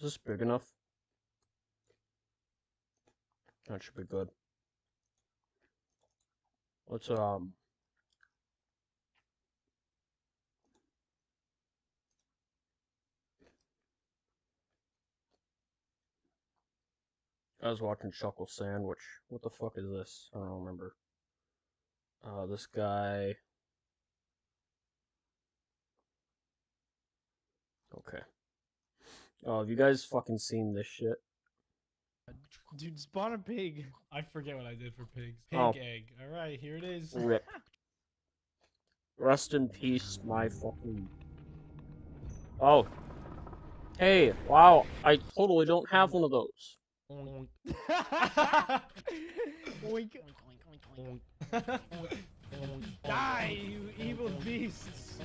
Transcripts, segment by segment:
this big enough? That should be good. Let's I was watching Chuckle Sandwich. What the fuck is this? I don't remember. This guy. Okay. Oh, have you guys fucking seen this shit? Dude, spawn a pig. I forget what I did for pigs. Pig Oh. egg. Alright, here it is. Rip. Rest in peace, my fucking... Oh. Hey, wow, I totally don't have one of those. Oink. Oink. Die, you evil beasts!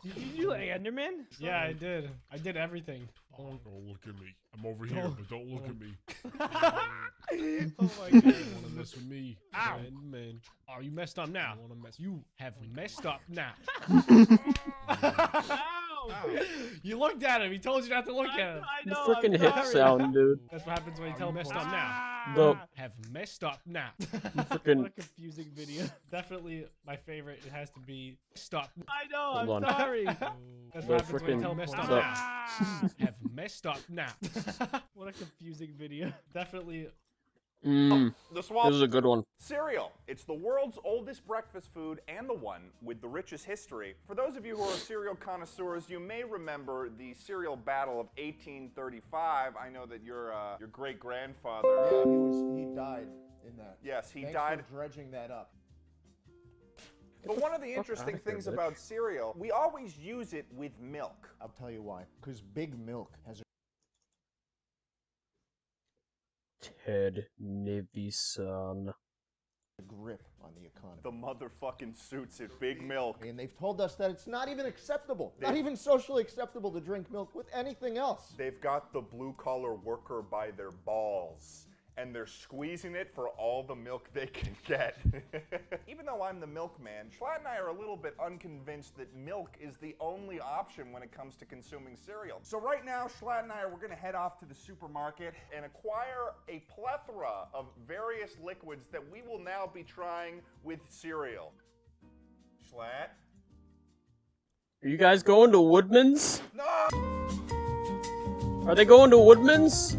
Did you do like Enderman? Yeah, I did. I did everything. Don't look at me. I'm over here, but don't look at me. Oh my god. You wanna mess with me? Ow. Man. Oh, you messed up now. You have messed up now. Ow! You looked at him. He told you not to look at him. I The know. freaking I'm hit sorry. sound, dude. That's what happens when you tell him messed up now. The Have messed up now. freaking... What a confusing video. Definitely my favorite. It has to be stop. I know. Hold I'm on. sorry. That's The what happens when you frickin- tell him messed up the- now. Have messed up now. What a confusing video. Definitely. The The this is a good one. Cereal. It's the world's oldest breakfast food and the one with the richest history. For those of you who are cereal connoisseurs, you may remember the cereal battle of 1835. I know that your great-grandfather... Yeah, he died in that. Yes, he Thanks died. for dredging that up. But one of the fuck interesting outta here, things bitch. about cereal, we always use it with milk. I'll tell you why. Because Big Milk has Ted Nivison. a grip on the economy. The motherfucking suits it, Big Milk. And they've told us that it's not even acceptable, not even socially acceptable to drink milk with anything else. They've got the blue-collar worker by their balls, and they're squeezing it for all the milk they can get. Even though I'm the milkman, Schlatt and I are a little bit unconvinced that milk is the only option when it comes to consuming cereal. So right now, Schlatt and I we're gonna head off to the supermarket and acquire a plethora of various liquids that we will now be trying with cereal. Schlatt? Are you guys going to Woodman's? No! Are they going to Woodman's?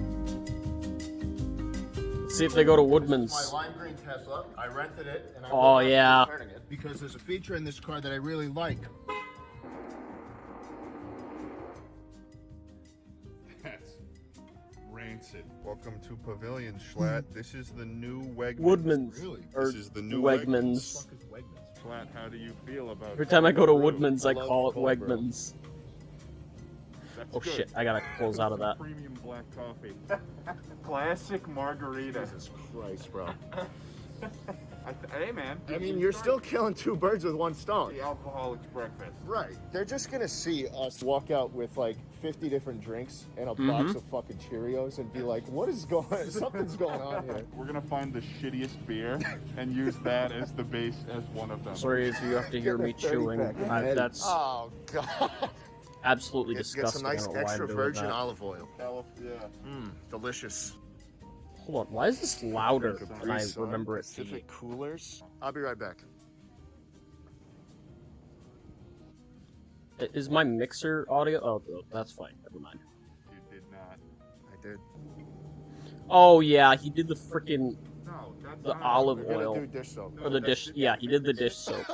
Let's see if they go to Woodman's. My lime green Tesla. I rented it, and I Oh, yeah. returning it because there's a feature in this car that I really like. That's rancid. Welcome to Pavilion, Schlatt. This is the new Wegmans. Woodman's. Really? Or This is the new Wegmans. Schlatt, how do you feel about Every time I go to brew? Woodman's, I love call it cold brew. Wegmans. That's Oh good. shit, I gotta close out of that. Premium black coffee. Classic margarita. Jesus Christ, bro. Hey man. I mean, you're still killing two birds with one stone. The alcoholic's breakfast. Right. They're just gonna see us walk out with like 50 different drinks and a Mm-hmm. box of fucking Cheerios and be like, what is going on? Something's going on here. We're gonna find the shittiest beer and use that as the base as one of them. Sorry if you have to hear me Get a 30 chewing. pack. That's Oh, God. absolutely Get disgusting. some nice I don't know why extra I'm doing virgin that. olive oil. Yeah. Mmm, delicious. Hold on, why is this louder Capri than I Sun, remember it being? Pacific coolers. I'll be right back. Is my mixer audio? Oh, that's fine. Never mind. You did not. I did. Oh yeah, he did the freaking No, that's the not olive We're gonna oil do dish soap. or the dish. Yeah, he did the dish soap.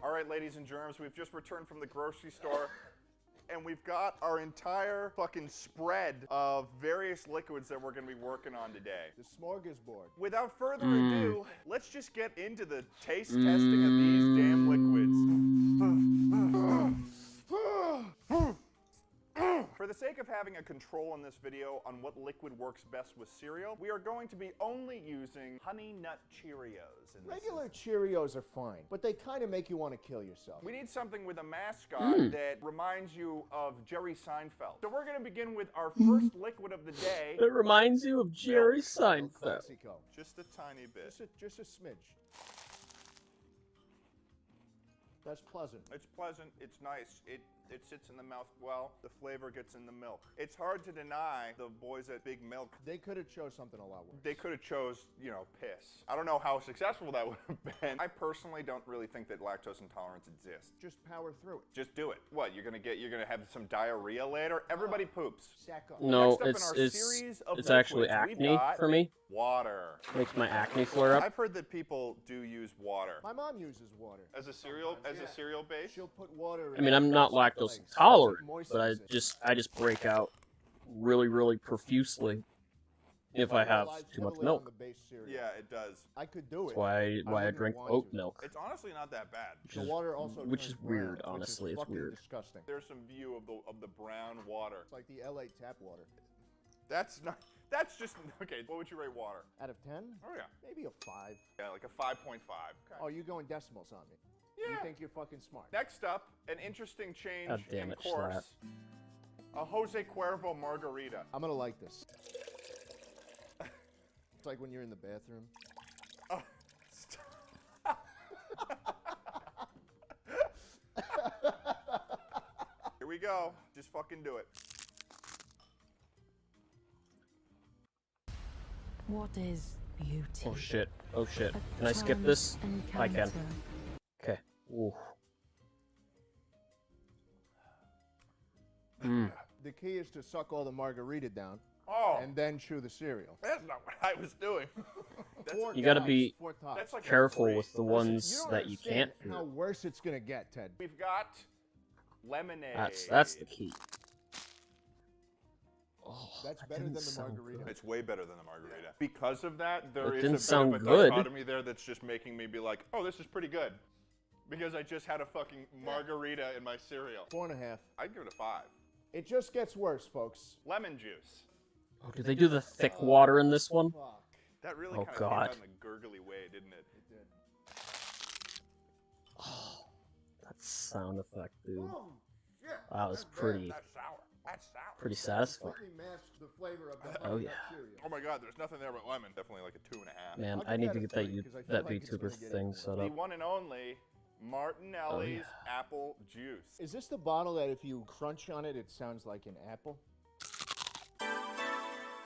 All right, ladies and germs, we've just returned from the grocery store, and we've got our entire fucking spread of various liquids that we're going to be working on today. The smorgasbord. Without further ado, let's just get into the taste testing of these damn liquids. For the sake of having a control in this video on what liquid works best with cereal, we are going to be only using Honey Nut Cheerios. In this Regular Cheerios are fine, but they kind of make you want to kill yourself. We need something with a mascot that reminds you of Jerry Seinfeld. So we're going to begin with our first liquid of the day. It reminds you of Jerry El Seinfeld. Clasico. Just a tiny bit. Just a smidge. That's pleasant. It's pleasant. It's nice. It sits in the mouth well. The flavor gets in the milk. It's hard to deny the boys at Big Milk. They could have chose something a lot worse. They could have chose, piss. I don't know how successful that would have been. I personally don't really think that lactose intolerance exists. Just power through it. Just do it. What, you're gonna have some diarrhea later? Everybody poops. Sack up. No, Next up in our series of it's actually liquids, we've acne got for me. Water. Makes my acne flare up. I've heard that people do use water. My mom uses water. As a cereal base? She'll put water in I mean, I'm not it. lactose intolerant, but I just break out really, really profusely if I have too much milk. Yeah, it does. I could do it. That's why I drink oat milk. It's honestly not that bad. The water also Which turns is weird, brown, which is honestly, it's fucking weird. Disgusting. There's some view of the brown water. It's like the LA tap water. That's not. That's just okay. What would you rate water? Out of 10? Oh yeah. Maybe a 5. Yeah, like a 5.5. Okay. Oh, you going decimals on me? Yeah. You think you're fucking smart? Next up, an interesting change God damn in it, course. A Jose Cuervo margarita. I'm gonna like this. It's like when you're in the bathroom. Oh, Here we go. Just fucking do it. What is beauty? Oh shit. Oh shit. A Can I skip this? I can. encounter. Okay. Ooh. Mm. The key is to suck all the margarita down Oh, and then chew the cereal. that's not what I was doing. Four You gotta tops, be 4 tops. That's like a Careful three. with the Listen, ones don't that you understand can't how do. worse it's gonna get, Ted. We've got lemonade. That's the key. Oh, That's that better didn't than the sound margarita. good. It's way better than the margarita. Because of that, there It is didn't a bit sound of a good. dichotomy there that's just making me be like, oh, this is pretty good. Because I just had a fucking margarita in my cereal. 4.5. I'd give it a 5. It just gets worse, folks. Lemon juice. Oh, did they do the thick water in this one? Fuck. That really Oh, kind of came God. out in a gurgly way, didn't it? It did. Oh, that sound effect, dude. Oh, shit. That was That's bad. pretty, That's sour. That's sour. pretty satisfying. Completely masks the flavor of the Oh, butternut yeah. cereal. Oh my God, there's nothing there but lemon. Definitely like a 2.5. Man, I'll I give need that to a get that 3, 'cause I feel that like it's VTuber gonna get thing even set The up. one and only Martinelli's Oh, apple juice. Is this the bottle that if you crunch on it, it sounds like an apple?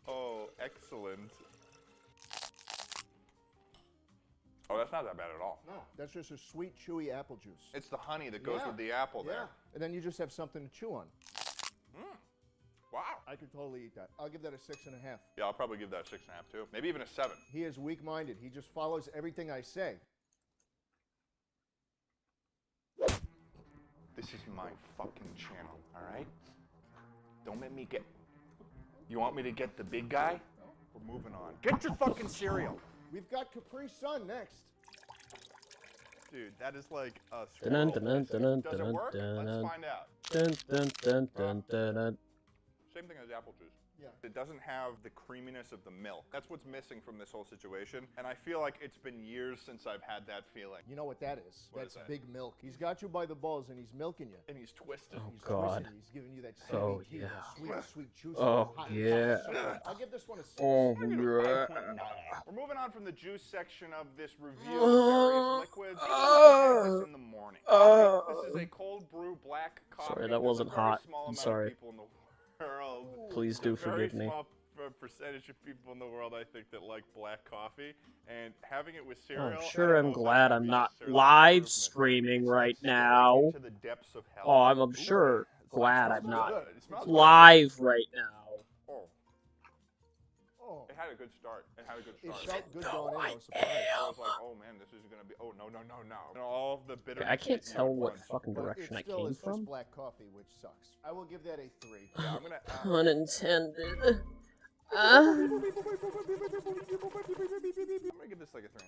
Oh, excellent. Oh, that's not that bad at all. No. That's just a sweet, chewy apple juice. It's the honey that goes Yeah. with the apple Yeah. there. And then you just have something to chew on. Wow. I could totally eat that. I'll give that a 6.5. Yeah, I'll probably give that a 6.5 too. Maybe even a 7. He is weak-minded. He just follows everything I say. This is my fucking channel, all right? Don't make me get... You want me to get the big guy? We're moving on. Get your fucking cereal. We've got Capri Sun next. Dude, that is like a Dun, scroll. dun, dun, dun, Does it dun, work? dun, Let's dun. find out. Dun, dun, dun, dun, dun, dun. Same thing as apple juice. Yeah. It doesn't have the creaminess of the milk. That's what's missing from this whole situation. And I feel like it's been years since I've had that feeling. You know what that is? What That's is that? big milk. He's got you by the balls and he's milking you. And he's twisted. Oh, He's God. twisting you. He's giving you that Oh, CBT, yeah. that sweet, sweet juice. Oh, hot, yeah. hot sugar. I'll give this one a 6. Oh, I'm gonna yeah. 5.9. We're moving on from the juice section of this review of various liquids. Maybe we should have this in the morning. Coffee. This is a cold brew black coffee. Sorry, that There's a wasn't very hot. small I'm amount of sorry. people in the world. Please do There's a very forgive me. small percentage of people in the world, I think, that like black coffee, and having it with Oh, cereal. I'm I sure don't I'm know if glad that's I'm gonna be not necessarily an live improvement. streaming It's right staring now. into the depths of hell. Oh, I'm Ooh, sure it glad smells I'm really not good. It smells live right now. good. Oh, Oh, it had a good start. It had a good it start. felt good going in. I was surprised. I was like, oh man, this is gonna be. Oh no. And all of the bitterness. I can't hit you tell at what once. fucking But direction I it still came is just from. black coffee, which sucks. I will give that a 3. Yeah, I'm gonna. Unintended. I'm gonna give this like a 3.5.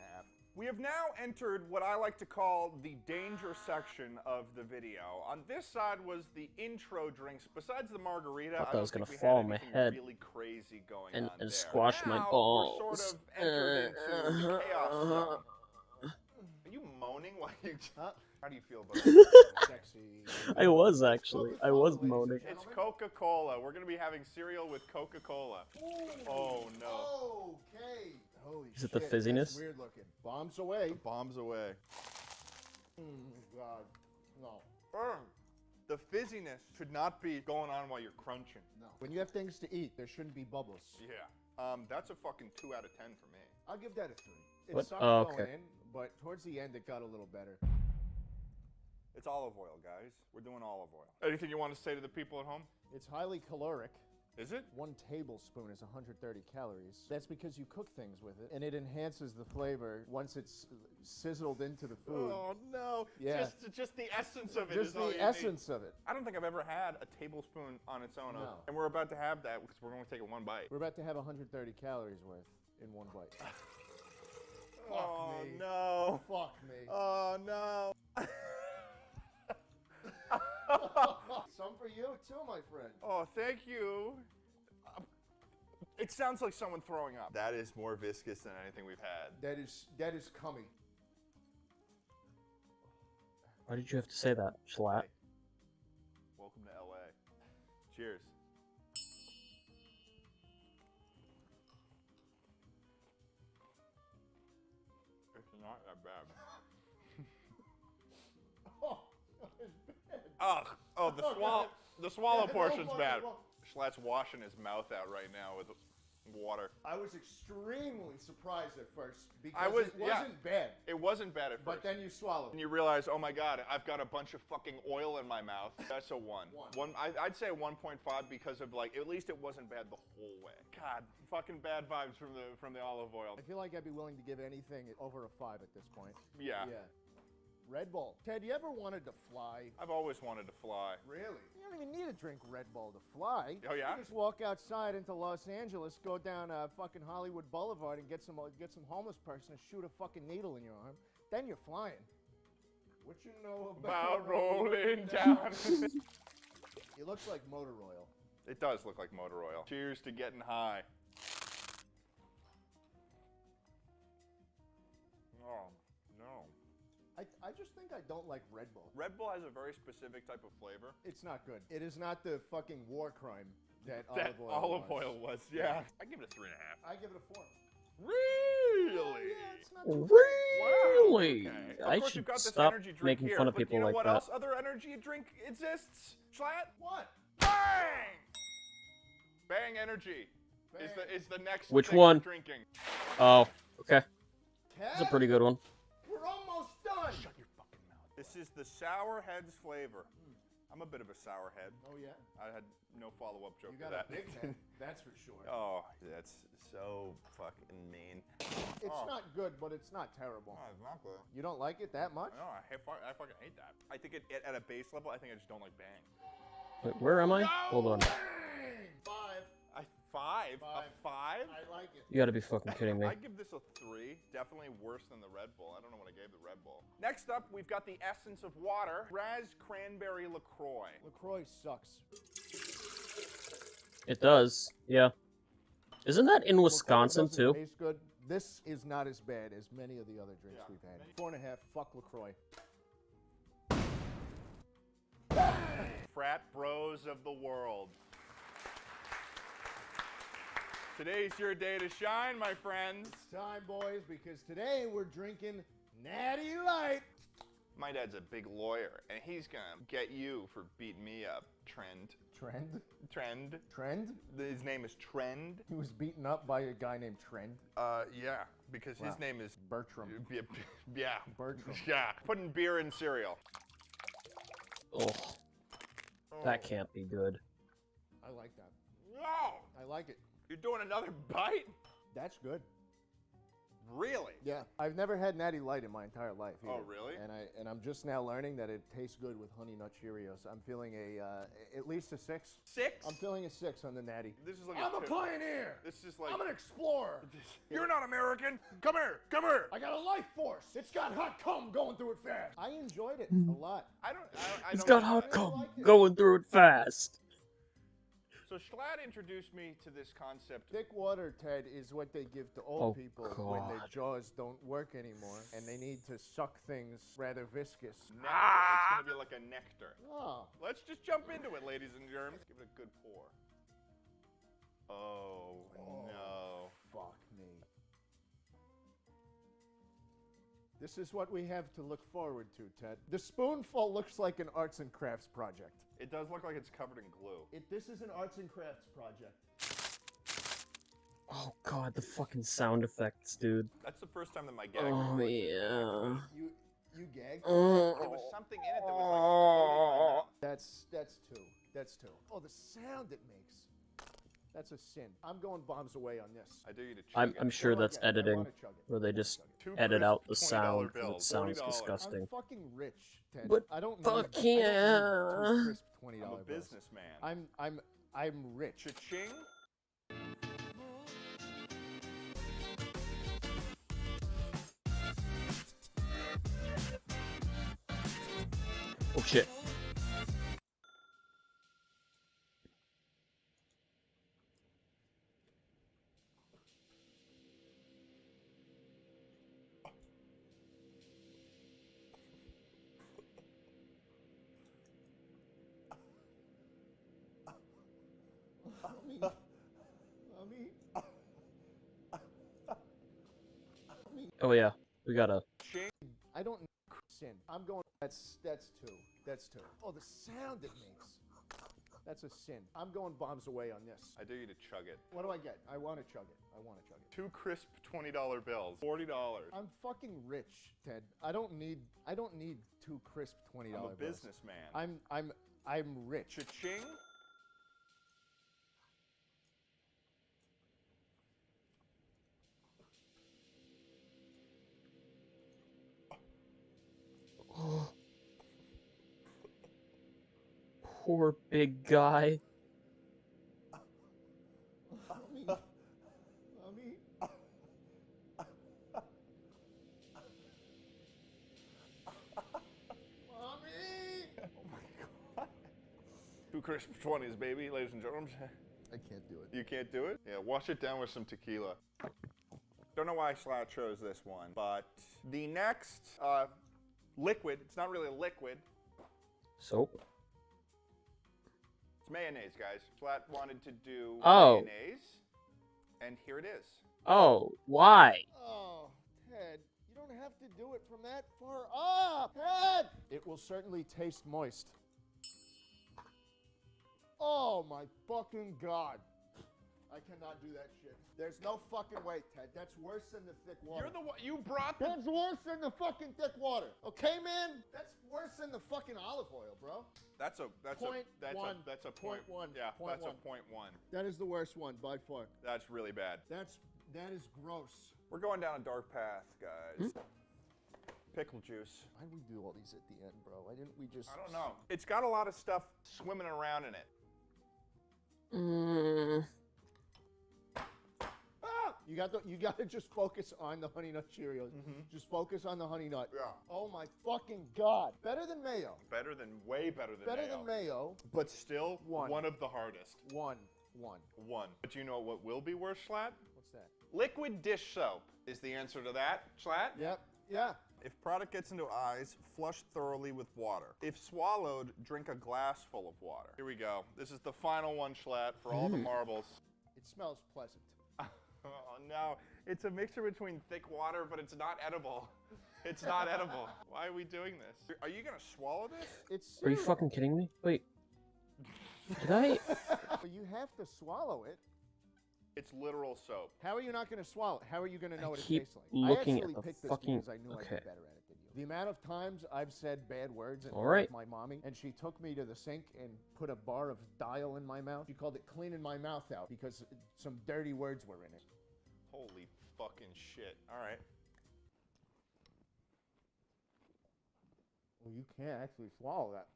We have now entered what I like to call the danger section of the video. On this side was the intro drinks. Besides the margarita, Thought I that don't was gonna think we fall had on my anything head really crazy going and on there. squash my Now, balls. We're sort of entered into the chaos zone. Are you moaning while you? Huh? How do you feel about it? Sexy. I was actually. I was moaning. It's Coca-Cola. We're gonna be having cereal with Coca-Cola. Oh no. Okay. Holy Is it the shit, fizziness? That's weird looking. Bombs away. Bombs away. God, no. The fizziness should not be going on while you're crunching. No. When you have things to eat, there shouldn't be bubbles. Yeah. That's a fucking 2 out of 10 for me. I'll give that a 3. It What? sucked Oh, going okay. in, but towards the end it got a little better. It's olive oil, guys. We're doing olive oil. Anything you want to say to the people at home? It's highly caloric. Is it? 1 tablespoon is 130 calories. That's because you cook things with it, and it enhances the flavor once it's sizzled into the food. Oh no! Yeah. Just the essence of it. Just is all the you essence of it. Need. I don't think I've ever had a tablespoon on its own. No. And we're about to have that because we're going to take it one bite. We're about to have 130 calories worth in 1 bite. Oh me. no! Fuck me. Oh no! Some for you too, my friend. Oh, thank you. It sounds like someone throwing up. That is more viscous than anything we've had. That is cummy. Why did you have to say that, Schlatt? Hey, welcome to LA. Cheers. It's not that bad. Oh, it's bad. Ugh. Oh, the Oh, swallow. God. The swallow Yeah, portion's no, bad. no. Schlatt's washing his mouth out right now with water. I was extremely surprised at first because I was- it wasn't bad. It wasn't bad at But first. then you swallow. And you realize, oh my god, I've got a bunch of fucking oil in my mouth. That's a 1. I'd say 1.5 because of like, at least it wasn't bad the whole way. God, fucking bad vibes from the olive oil. I feel like I'd be willing to give anything over a 5 at this point. Yeah. Red Bull. Ted, you ever wanted to fly? I've always wanted to fly. Really? You don't even need to drink Red Bull to fly. Oh, yeah? You just walk outside into Los Angeles, go down fucking Hollywood Boulevard, and get some homeless person to shoot a fucking needle in your arm. Then you're flying. What you know about About rolling down. It looks like motor oil. It does look like motor oil. Cheers to getting high. Oh, no. I just think I don't like Red Bull. Red Bull has a very specific type of flavor. It's not good. It is not the fucking war crime that That olive oil oil was, yeah. I give it a 3.5. I give it a 4. Really? Yeah, it's not too Really? Okay. I Of course, should you've got this stop energy drink making here, fun of but people you know like what that. else other energy drink exists? Schlatt? What? Bang! Bang energy is the next Which thing one? we're drinking. Oh, okay. Ted? That's a pretty good one. We're almost done. Shut your fucking mouth. This is the Sour Heads flavor. I'm a bit of a sour head. Oh yeah. I had no follow-up joke You to got that. a big head. That's for sure. Oh, that's so fucking mean. It's not good, but it's not terrible. Oh, it's not good. You don't like it that much? No, I fucking hate that. I think it at a base level, I think I just don't like Bang. Wait, where am I? Hold on. 5. A 5? Five. A 5? I like it. You gotta be fucking kidding me. I give this a 3. Definitely worse than the Red Bull. I don't know what I gave the Red Bull. Next up, we've got the essence of water, Raz Cranberry LaCroix. LaCroix sucks. It does. Yeah. Isn't that in Wisconsin LaCroix too? doesn't taste good. This is not as bad as many of the other drinks we've had. 4.5. Fuck LaCroix. Frat bros of the world. Today's your day to shine, my friends. Time, boys, because today we're drinking Natty Light. My dad's a big lawyer, and he's gonna get you for beating me up, Trend. Trend? Trend. Trend? His name is Trend. He was beaten up by a guy named Trend. Yeah, because his Wow. name is Bertram. Yeah. Bertram. Yeah. Putting beer in cereal. Oh, that can't be good. I like that. No! I like it. You're doing another bite? That's good. Really? Yeah. I've never had Natty Light in my entire life. Oh, either. really? And I'm just now learning that it tastes good with Honey Nut Cheerios. I'm feeling at least a 6. 6? I'm feeling a 6 on the Natty. This is like I'm a two. pioneer. This is like I'm an explorer. You're not American. Come here. Come here. I got a life force. It's got hot cum going through it fast. I enjoyed it a lot. I It's don't got know. hot I cum like it. going through it fast. So Schlatt introduced me to this concept. Thick water, Ted, is what they give to old Oh, people when their God. jaws don't work anymore and they need to suck things rather viscous. Nectar. It's gonna be like a nectar. Oh, Let's just jump into it, ladies and germs. Give it a good pour. Oh, no. fuck me. This is what we have to look forward to, Ted. The spoonful looks like an arts and crafts project. It does look like it's covered in glue. This is an arts and crafts project. Oh god, the fucking sound effects, dude. That's the first time that my gag. Oh yeah. You gagged? There was something in it that was like That's two. That's two. Oh, the sound it makes. That's a sin. I'm going bombs away on this. I dare you to chug I'm it. sure What do I that's get? I editing, wanna chug it. where they just Two edit crisp out the $20 sound, 'cause it bills, sounds $40. disgusting. I'm fucking rich, Ted. But I don't fuck need, I don't yeah. need two crisp $20 I'm a bills. businessman. I'm rich. Cha-ching. Oh shit. Oh yeah, we gotta. I don't need sin. I'm going. That's two. That's two. Oh, the sound it makes. That's a sin. I'm going bombs away on this. I dare you to chug it. What do I get? I want to chug it. I want to chug it. Two crisp $20 bills. $40. I'm fucking rich, Ted. I don't need two crisp $20 I'm a bills. businessman. I'm rich. Cha-ching. Oh. Poor big guy. Two crisp 20s, baby, ladies and gentlemen. I can't do it. You can't do it? Yeah, wash it down with some tequila. Don't know why Slat chose this one, but the next liquid, it's not really a liquid, Soap. it's mayonnaise, guys. Slat wanted to do Oh. mayonnaise, and here it is. Oh, why? Oh, Ted, you don't have to do it from that far up. Ted! It will certainly taste moist. Oh my fucking god. I cannot do that shit. There's no fucking way, Ted. That's worse than the thick water. You're the one, you brought the... That's worse than the fucking thick water. Okay, man? That's worse than the fucking olive oil, bro. That's a Point one. That's a Point one. Yeah, Point that's one. a point one. That is the worst one by far. That's really bad. That is gross. We're going down a dark path, guys. Pickle juice. Why did we do all these at the end, bro? Why didn't we just... I don't know. It's got a lot of stuff swimming around in it. You got to just focus on the Honey Nut Cheerios. Just focus on the Honey Nut. Yeah. Oh my fucking god. Better than mayo. Way better than Better mayo. than mayo. But still, One. one of the hardest. One. One. But you know what will be worse, Schlatt? What's that? Liquid dish soap is the answer to that, Schlatt. Yep. Yeah. If product gets into eyes, flush thoroughly with water. If swallowed, drink a glass full of water. Here we go. This is the final one, Schlatt, for all the marbles. It smells pleasant. Oh no, it's a mixture between thick water, but it's not edible. It's not edible. Why are we doing this? Are you gonna swallow this? It's Are you cereal. fucking kidding me? Wait. Did I? But you have to swallow it. It's literal soap. How are you not going to swallow it? How are you going to know I what it keep tastes like? looking I at actually the picked this fucking- because I knew I'd okay. be better at it than you. The amount of times I've said bad words in All front right. of my mommy, and she took me to the sink and put a bar of dial in my mouth. She called it cleaning my mouth out because some dirty words were in it. Holy fucking shit. All right. Well, you can't actually swallow that.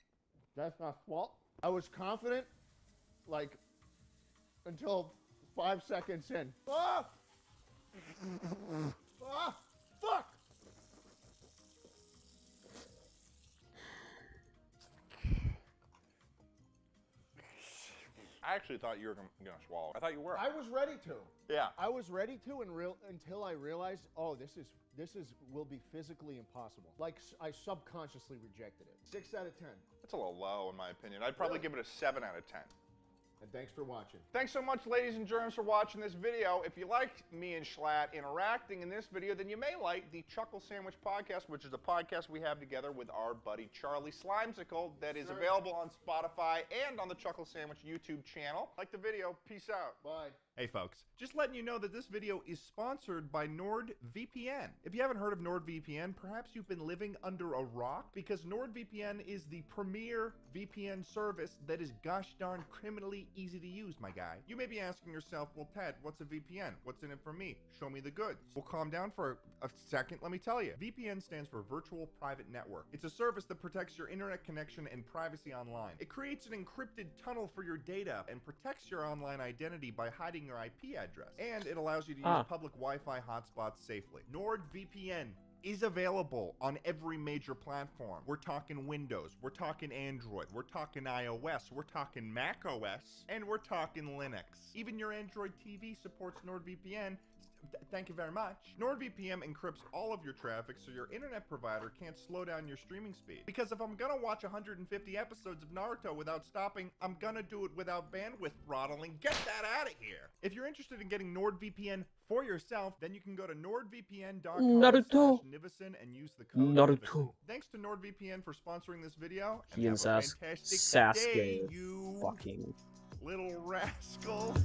That's not swallow. I was confident, like, until 5 seconds in. Ah! Ah! Fuck! I actually thought you were gonna swallow. I thought you were. I was ready to. Yeah. I was ready to, until I realized, oh, this will be physically impossible. Like, I subconsciously rejected it. 6 out of 10. That's a little low in my opinion. I'd probably give it a 7 out of 10. And thanks for watching. Thanks so much, ladies and germs, for watching this video. If you liked me and Schlatt interacting in this video, then you may like the Chuckle Sandwich Podcast, which is a podcast we have together with our buddy Charlie Slimesicle that is available on Spotify and on the Chuckle Sandwich YouTube channel. Like the video. Peace out. Bye. Hey folks, just letting you know that this video is sponsored by NordVPN. If you haven't heard of NordVPN, perhaps you've been living under a rock, because NordVPN is the premier VPN service that is gosh darn criminally easy to use, my guy. You may be asking yourself, well, Ted, what's a VPN? What's in it for me? Show me the goods. Well, calm down for a second. Let me tell you. VPN stands for Virtual Private Network. It's a service that protects your internet connection and privacy online. It creates an encrypted tunnel for your data and protects your online identity by hiding your IP address. And it allows you to use public Wi-Fi hotspots safely. NordVPN is available on every major platform. We're talking Windows, we're talking Android, we're talking iOS, we're talking Mac OS, and we're talking Linux. Even your Android TV supports NordVPN. Thank you very much. NordVPN encrypts all of your traffic so your internet provider can't slow down your streaming speed. Because if I'm gonna watch 150 episodes of Naruto without stopping, I'm gonna do it without bandwidth throttling. Get that out of here! If you're interested in getting NordVPN for yourself, then you can go to nordvpn.com/Nivison and use the code Nivison. Thanks to NordVPN for sponsoring this video. He and have a fantastic Sasuke. day, you Fucking. little rascal.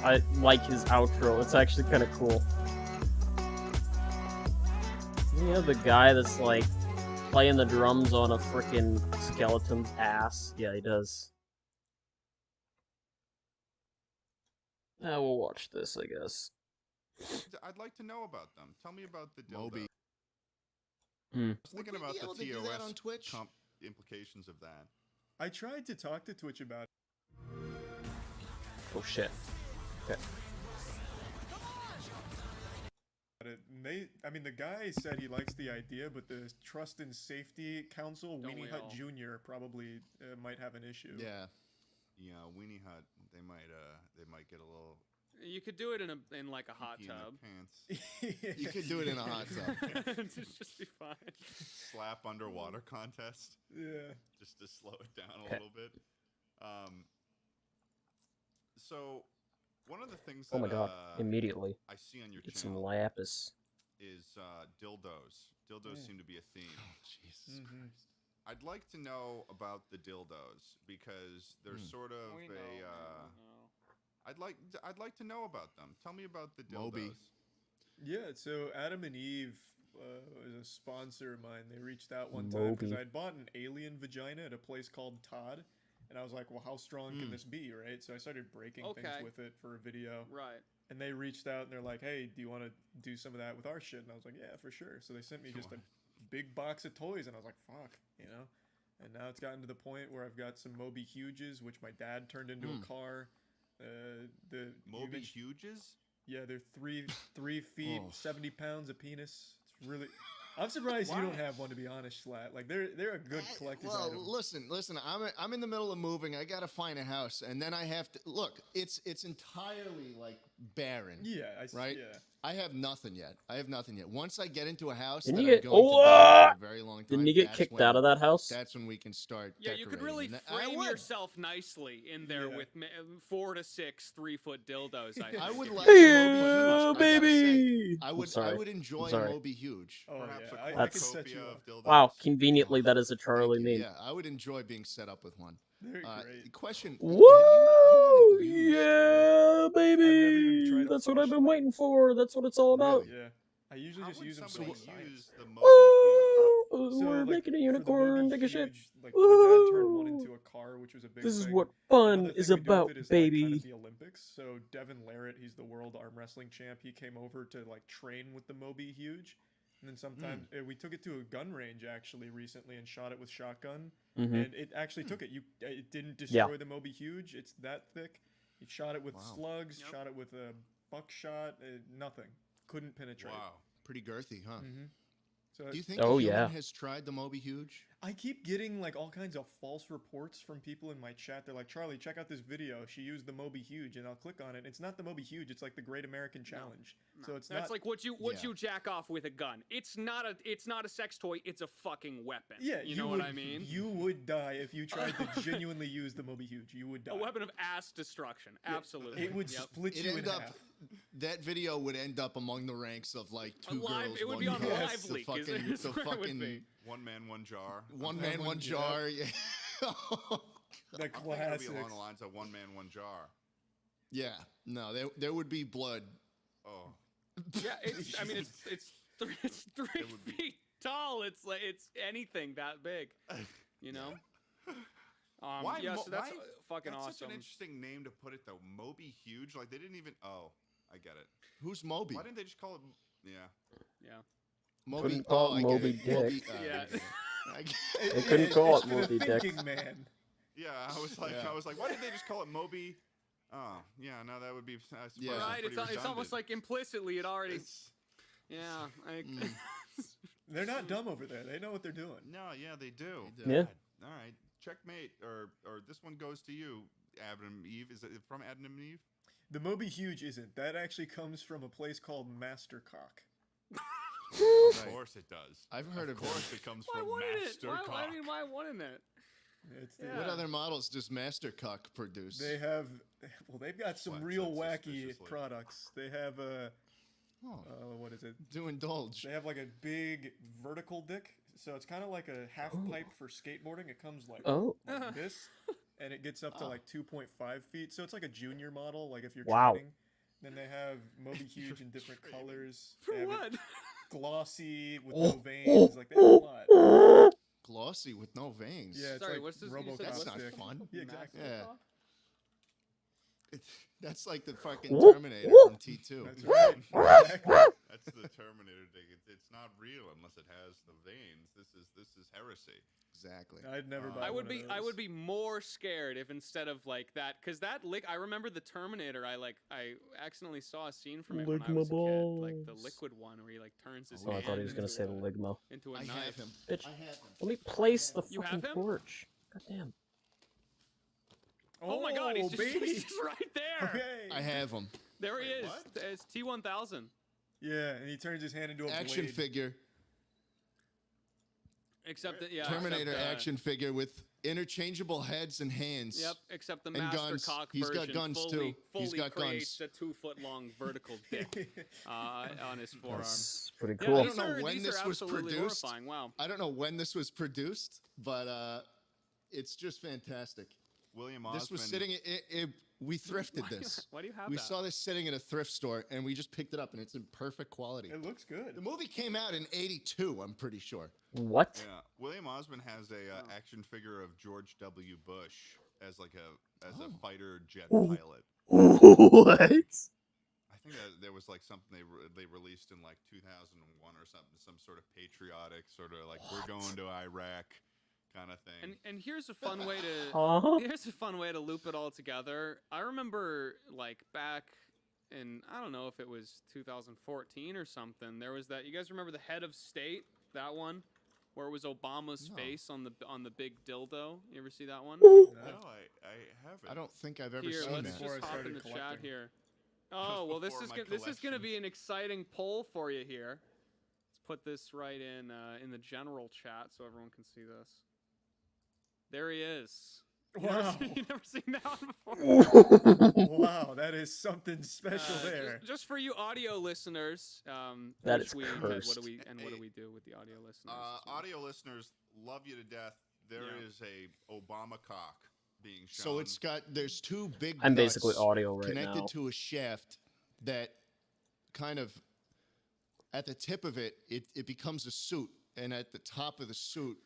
I like his outro. It's actually kind of cool. You know the guy that's like playing the drums on a freaking skeleton's ass? Yeah, he does. Now we'll watch this, I guess. I'd like to know about them. Tell me about the dildo. Moby. I was thinking Would we about be able the to do that TOS on Twitch? implications of that. I tried to talk to Twitch about it. Oh shit. Okay. I mean, the guy said he likes the idea, but the Trust and Safety Council, Don't Weenie we Hut all? Jr., probably might have an issue. Yeah. Yeah, Weenie Hut. They might get a little You could do it in like a hot pee in their tub. pants. You could do it in a hot tub. It'd just be fine. Slap underwater contest. Yeah. Just to slow it down a Okay. little bit. So one of the things Oh that my god. Immediately. I see on your Get some channel lapis. is dildos. Dildos seem to be a theme. Jesus Mhm. I'd like to know about the dildos because they're sort of We know, a. we know. I'd like to know about them. Tell me about the dildos. Moby. Yeah, so Adam and Eve was a sponsor of mine. They reached out one time because Moby. I'd bought an alien vagina at a place called Todd. And I was like, well, how strong can this be, right? So I started breaking Okay. things with it for a video. Right. And they reached out and they're like, hey, do you want to do some of that with our shit? And I was like, yeah, for sure. So they sent me just a big box of toys. And I was like, fuck, you know? And now it's gotten to the point where I've got some Moby Huges, which my dad turned into a car. The Moby Huges? Yeah, they're three feet, Oh. 70 pounds of penis. It's really... I'm surprised you don't have one, to be honest, Slat. Like, they're a good collector's Well, item. listen. I'm in the middle of moving. I gotta find a house, and then I have to look. It's entirely like barren. Yeah, right. Yeah. I have nothing yet. Once I get into a house Didn't that you I'm get- going to be in for a very long time, Didn't you get that's kicked when- out of that house? That's when we can start. Yeah, you could really decorating. And I frame would. yourself nicely in there Yeah. with 4 to 6 3-foot dildos. I would think. like a Moby Yeah, Huge. I gotta baby! say, I I'm would sorry. enjoy sorry. a Moby Huge. Oh, Perhaps yeah. a I can That's- set you cornucopia up. of dildos. Wow, conveniently that is a Charlie Thank you. meme. Yeah, I would enjoy being set up with one. They're great. Question. Woo! you haven't used- Yeah, even tried baby! to That's what I've flush been it. waiting for. That's what it's all about. Yeah. I usually How just would use them somebody for science. use the Moby Huge? Woo! So, We're like, making a for the unicorn, Moby take a shit. Huge, Like, my dad turned one Woo! into a car, which was a big This is thing. what fun Another is thing we do with about, it is, like, baby. kind of the Olympics. So Devin Larratt, he's the world arm wrestling champ. He came over to like train with the Moby Huge, and then sometimes we took it to a gun range actually recently and shot it with shotgun, Mhm. and it actually took it. It didn't destroy Yeah. the Moby Huge. It's that thick. You shot it with slugs, Yep. shot it with a buckshot. Nothing couldn't penetrate. Wow. Pretty girthy, huh? So Do you think Oh, a human yeah. has tried the Moby Huge? I keep getting like all kinds of false reports from people in my chat. They're like, Charlie, check out this video. She used the Moby Huge, and I'll click on it. It's not the Moby Huge. It's like the Great American Challenge. No. So it's That's not like what you jack off with a gun. It's not a sex toy. It's a fucking weapon. Yeah, you know what I mean. You would die if you tried to genuinely use the Moby Huge. You would die. A weapon of ass destruction. Absolutely. It would Yep. split It you in end up half. that video would end up among the ranks of like two Live- girls. it would one be on man. Live The Leak, is fucking, it? the Where it would fucking be. One man, one jar. one man, one jar. Yeah. Oh, The God. I think it'll classics. be along the lines of one man, one jar. Yeah. No, there would be blood. Oh, Yeah, it's. I mean, it's 3 would be- feet tall. It's like it's anything that big. You know. why? Yeah, so that's why- fucking that's awesome. such an interesting name to put it though. Moby Huge. Like they didn't even. Oh, I get it. Who's Moby? Why didn't they just call it? Yeah. Yeah. Moby. Couldn't call it I get Moby it. Dick. Moby, Yeah. I get it. I get It- They couldn't call it's it for the Moby Dick. thinking man. Yeah, I was like, Yeah. why didn't they just call it Moby? Oh, yeah, no, that would be. I suppose Yeah. it's Right. pretty It's almost redundant. like implicitly it already. It's- Yeah. Mm. They're not dumb over there. They know what they're doing. no, yeah, they do. They do. Yeah. All right, checkmate, or this one goes to you, Adam and Eve. Is it from Adam and Eve? The Moby Huge isn't. That actually comes from a place called Mastercock. Of Right. course it does. I've heard of of it. course it comes Why from wouldn't it? Master Why, Cock. I mean, why wouldn't it? It's the, Yeah. What other models does Mastercock produce? They have, well, they've got some What? real So wacky suspiciously. products. They have a, Oh, what is it? do indulge. They have like a big vertical dick, so it's kind of like a half pipe for skateboarding. It comes like Oh. like this, and it gets up to Oh. like 2.5 feet. So it's like a junior model. Like if you're Wow. training, then they have Moby Huge in different colors. For They have what? it glossy with no veins. Like they have a lot. Glossy with no veins. Yeah, it's Sorry, like what's this? You said RoboCop That's what's not stick. fun. Yeah, exactly. Yeah. That's like the fucking Whoop, Terminator whoop. from T2. That's right. Exactly. That's the Terminator thing. It's not real unless it has the veins. This is heresy. Exactly. I'd never buy I would one of I would those. be more scared if instead of like that, because that I remember the Terminator. I accidentally saw a scene from it when I was a kid, like the Lickmables. liquid one where he like turns his Oh, I hand thought he was gonna say the Ligmo. into a I knife. have him. Bitch, I have him. let me place the You fucking have him? torch. God damn. Oh my god, he's just, baby. he's just right there. Okay. I have him. There he Wait, is. what? It's T1000. Yeah, and he turns his hand into a Action blade. figure. Except that, yeah. Terminator except, action figure with interchangeable heads and hands. Yep, except the And Master guns. Cock He's got version guns, fully, too. He's fully got creates guns. a 2-foot-long vertical dick on his forearm. That's pretty Yeah, cool. I these don't know are- when these this are was absolutely produced. horrifying. Wow. I don't know when this was produced, but it's just fantastic. William Osman. This was sitting. We thrifted this. Why do you have We that? saw this sitting in a thrift store, and we just picked it up, and it's in perfect quality. It looks good. The movie came out in '82. I'm pretty sure. What? Yeah, William Osman has a action figure of George W. Bush as like a Oh. fighter jet pilot. What? I think that there was like something they released in like 2001 or something, some sort of patriotic sort of like we're going to Iraq kind of thing. And here's a fun way to Huh? here's a fun way to loop it all together. I remember like back in I don't know if it was 2014 or something. There was that. You guys remember the head of state? That one where it was Obama's No. face on the big dildo. You ever see that one? no, I haven't. I don't think I've ever Here, seen let's that. Before I just hop in started the chat collecting. here. Oh well, this before is my this is gonna be collection. an exciting poll for you here. Let's put this right in the general chat so everyone can see this. There he is. Wow. You never seen that one before? Wow, that is something special Uh, there. Just for you audio listeners, That which is what do cursed. we do with the audio listeners? as well? Audio listeners love you to death. There Yeah. is a Obama cock being shown. So it's got there's two big. I'm nuts basically audio right connected now. to a shaft that kind of at the tip of it, it becomes a suit, and at the top of the suit,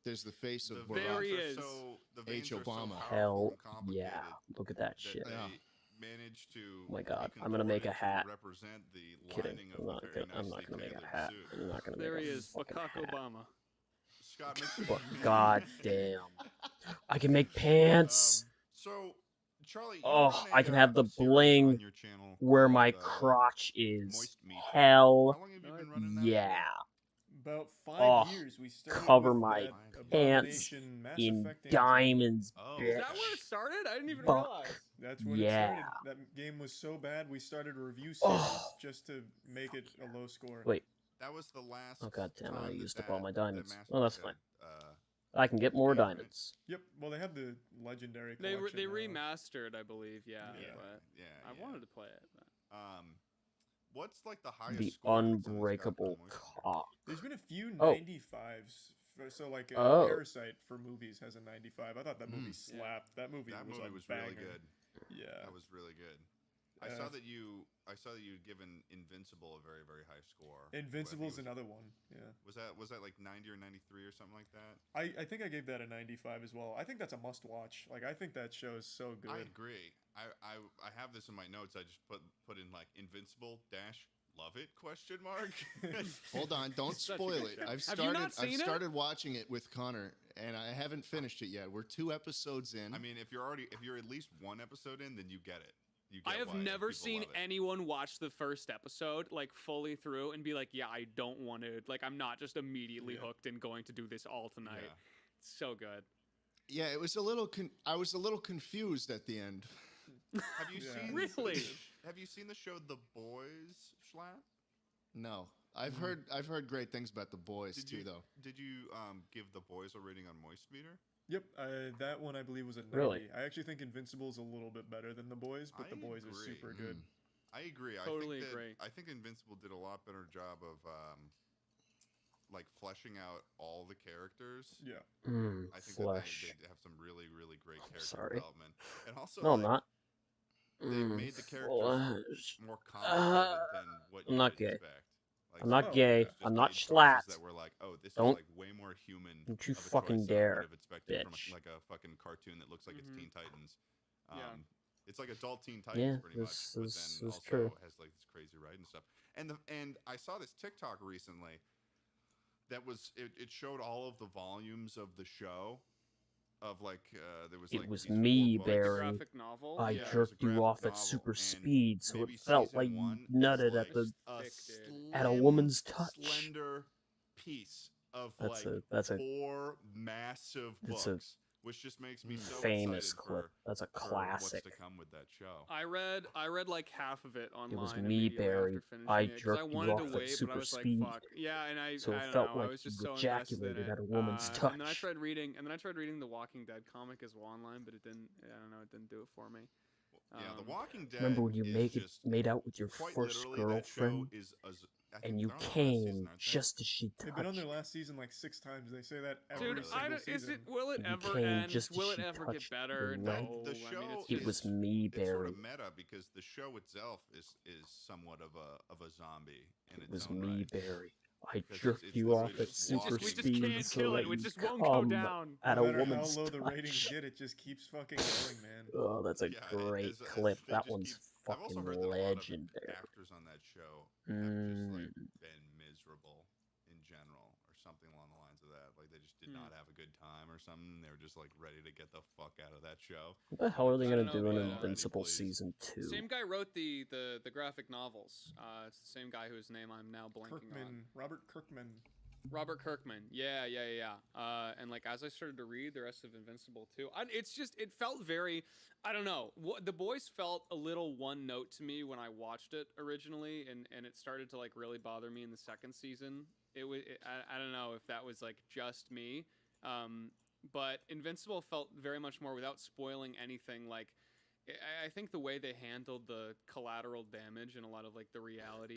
there's the face of the Barack. There he veins is. are so, the veins H. are so Obama. powerful Hell and complicated yeah. Look at that that shit. they Yeah. managed to. Oh my God, be I'm gonna make a contorted to hat. Represent the Kidding. lining of I'm a not very gonna, I'm not nicely gonna make a tailored hat. suit. I'm not gonna There make he a is, fucking Barack hat. Obama. Scott, But god damn. I can make pants So, Charlie, you Oh, run I can have the series on bling your channel where called, my crotch is. Moist Meat. Hell How long have you been running that? yeah. About 5 Oh, years. We started cover with my that pants Abomination Mass in Effect Andromeda. diamonds, Oh. Is that bitch. where it started? I didn't even Fuck. realize. That's when it Yeah. started. That game was so bad, we started a review series Oh. just to make it a low score. Wait. That was the last. Oh god damn it! I time used that up all my that diamonds. Mass Oh, that's Effect fine. had, I can get more game, right? diamonds. Yep. Well, they have the legendary They collection. now. remastered, I believe. Yeah, Yeah. but yeah, I yeah. wanted to play it. But... What's like the highest The score that something's unbreakable gotten on Moist? cock. There's been a few Oh. 95s. So like Oh. Parasite for movies has a 95. I thought that movie slapped. That movie That was movie a was banger. really good. Yeah. That was really good. I saw that you'd given Invincible a very, very high score. Invincible's another one. Yeah. Was that like 90 or 93 or something like that? I think I gave that a 95 as well. I think that's a must watch. Like I think that show is so good. I agree. I have this in my notes. I just put in like Invincible dash love it question mark. Hold on, don't Such a spoil good it. show. I've Have you not started. I've seen it? started watching it with Connor, and I haven't finished it yet. We're 2 episodes in. I mean, if you're at least 1 episode in, then you get it. You I get have why never people seen love it. anyone watch the first episode like fully through and be like, "Yeah, I don't want to." Like, I'm not just immediately hooked and going to do this all tonight. Yeah. It's so good. yeah, it was a little. I was a little confused at the end. Have you Yeah. seen Really? Have you seen the show The Boys, Schlatt? No, I've heard great things about the boys Did too, you though. Did you give The Boys a rating on Moist Meter? Yep, that one I believe was a 90. Really? I actually think Invincible's a little bit better than The Boys, but I The Boys is agree. super good. I agree. Totally agree. I think Invincible did a lot better job of like fleshing out all the characters. Yeah. I think Flesh. that they have some really, really great character sorry. development. And also, No, I'm like, not. they made the characters Flesh. more complicated than what you I'm not would gay. expect. Like, I'm not Oh, gay. yeah. just I'm not made choices Schlatt. That were like, oh, this Don't- is like way more human. don't you of a fucking choice than I dare, would have expected from bitch. like a fucking cartoon that looks like it's Mhm. Teen Titans. Yeah. It's like adult Teen Titans Yeah, pretty much, this but is- then this is also true. has like this crazy writing stuff. And I saw this TikTok recently that was it showed all of the volumes of the show. Of like there was It like was these 4 me, books. The Barry. graphic novel. I Yeah, it was a jerked you graphic off at novel, super and speed, so maybe it felt season like you 1 is nutted like at the a Thick, dude. at a slim, woman's touch. slender piece of That's like a 4 massive It's a books, which just makes me so famous excited clip. for, That's a for classic. what's to come with that show. I read like half of it online. It was me, immediately Barry. after finishing I it, 'cause jerked I you wanted off to at wait, but super I was speed, like, "Fuck, yeah." And I so it don't felt know. I like was just you so invested in ejaculated it. at a woman's And then I touch. tried reading, the Walking Dead comic as well online, but it didn't. I don't know. It didn't do it for me. Yeah, The Walking Dead. Remember when you is just, made out with your quite first literally, that show girlfriend, is I think and you they're on their last came season, aren't they? just as she They've been on their touched? last season like 6 times. They say that every Dude, single is season. it? Will it You ever came end? just as Will it she ever get touched better? your No. leg. The I mean, show it's It just, was me, It's sort Barry. of meta because the show itself is somewhat of a zombie in It its was own me, right. Barry. I Because jerked it's you literally off at just super walking. we just speed can't so kill that it. We you just won't go come down. at No a matter how woman's low the ratings touch. get, it just keeps fucking going, man. Oh, that's a Yeah, great as clip. they That just one's keep- I've also fucking heard that a lot of legendary. actors on that show have just like Mm. been miserable in general, or something along the lines of that. Like they just did not have a good time or something. They were just like ready to get the fuck out of that show. What the hell are they I gonna don't do know, in but, Invincible please. season 2? Same guy wrote the graphic novels. It's the same guy whose name I'm now blanking on. Kirkman, Robert Kirkman. Robert Kirkman. Yeah. And like as I started to read the rest of Invincible too, it felt very, I don't know. The Boys felt a little one note to me when I watched it originally, and it started to like really bother me in the second season. I don't know if that was like just me, but Invincible felt very much more, without spoiling anything, like. I think the way they handled the collateral damage and a lot of like the reality,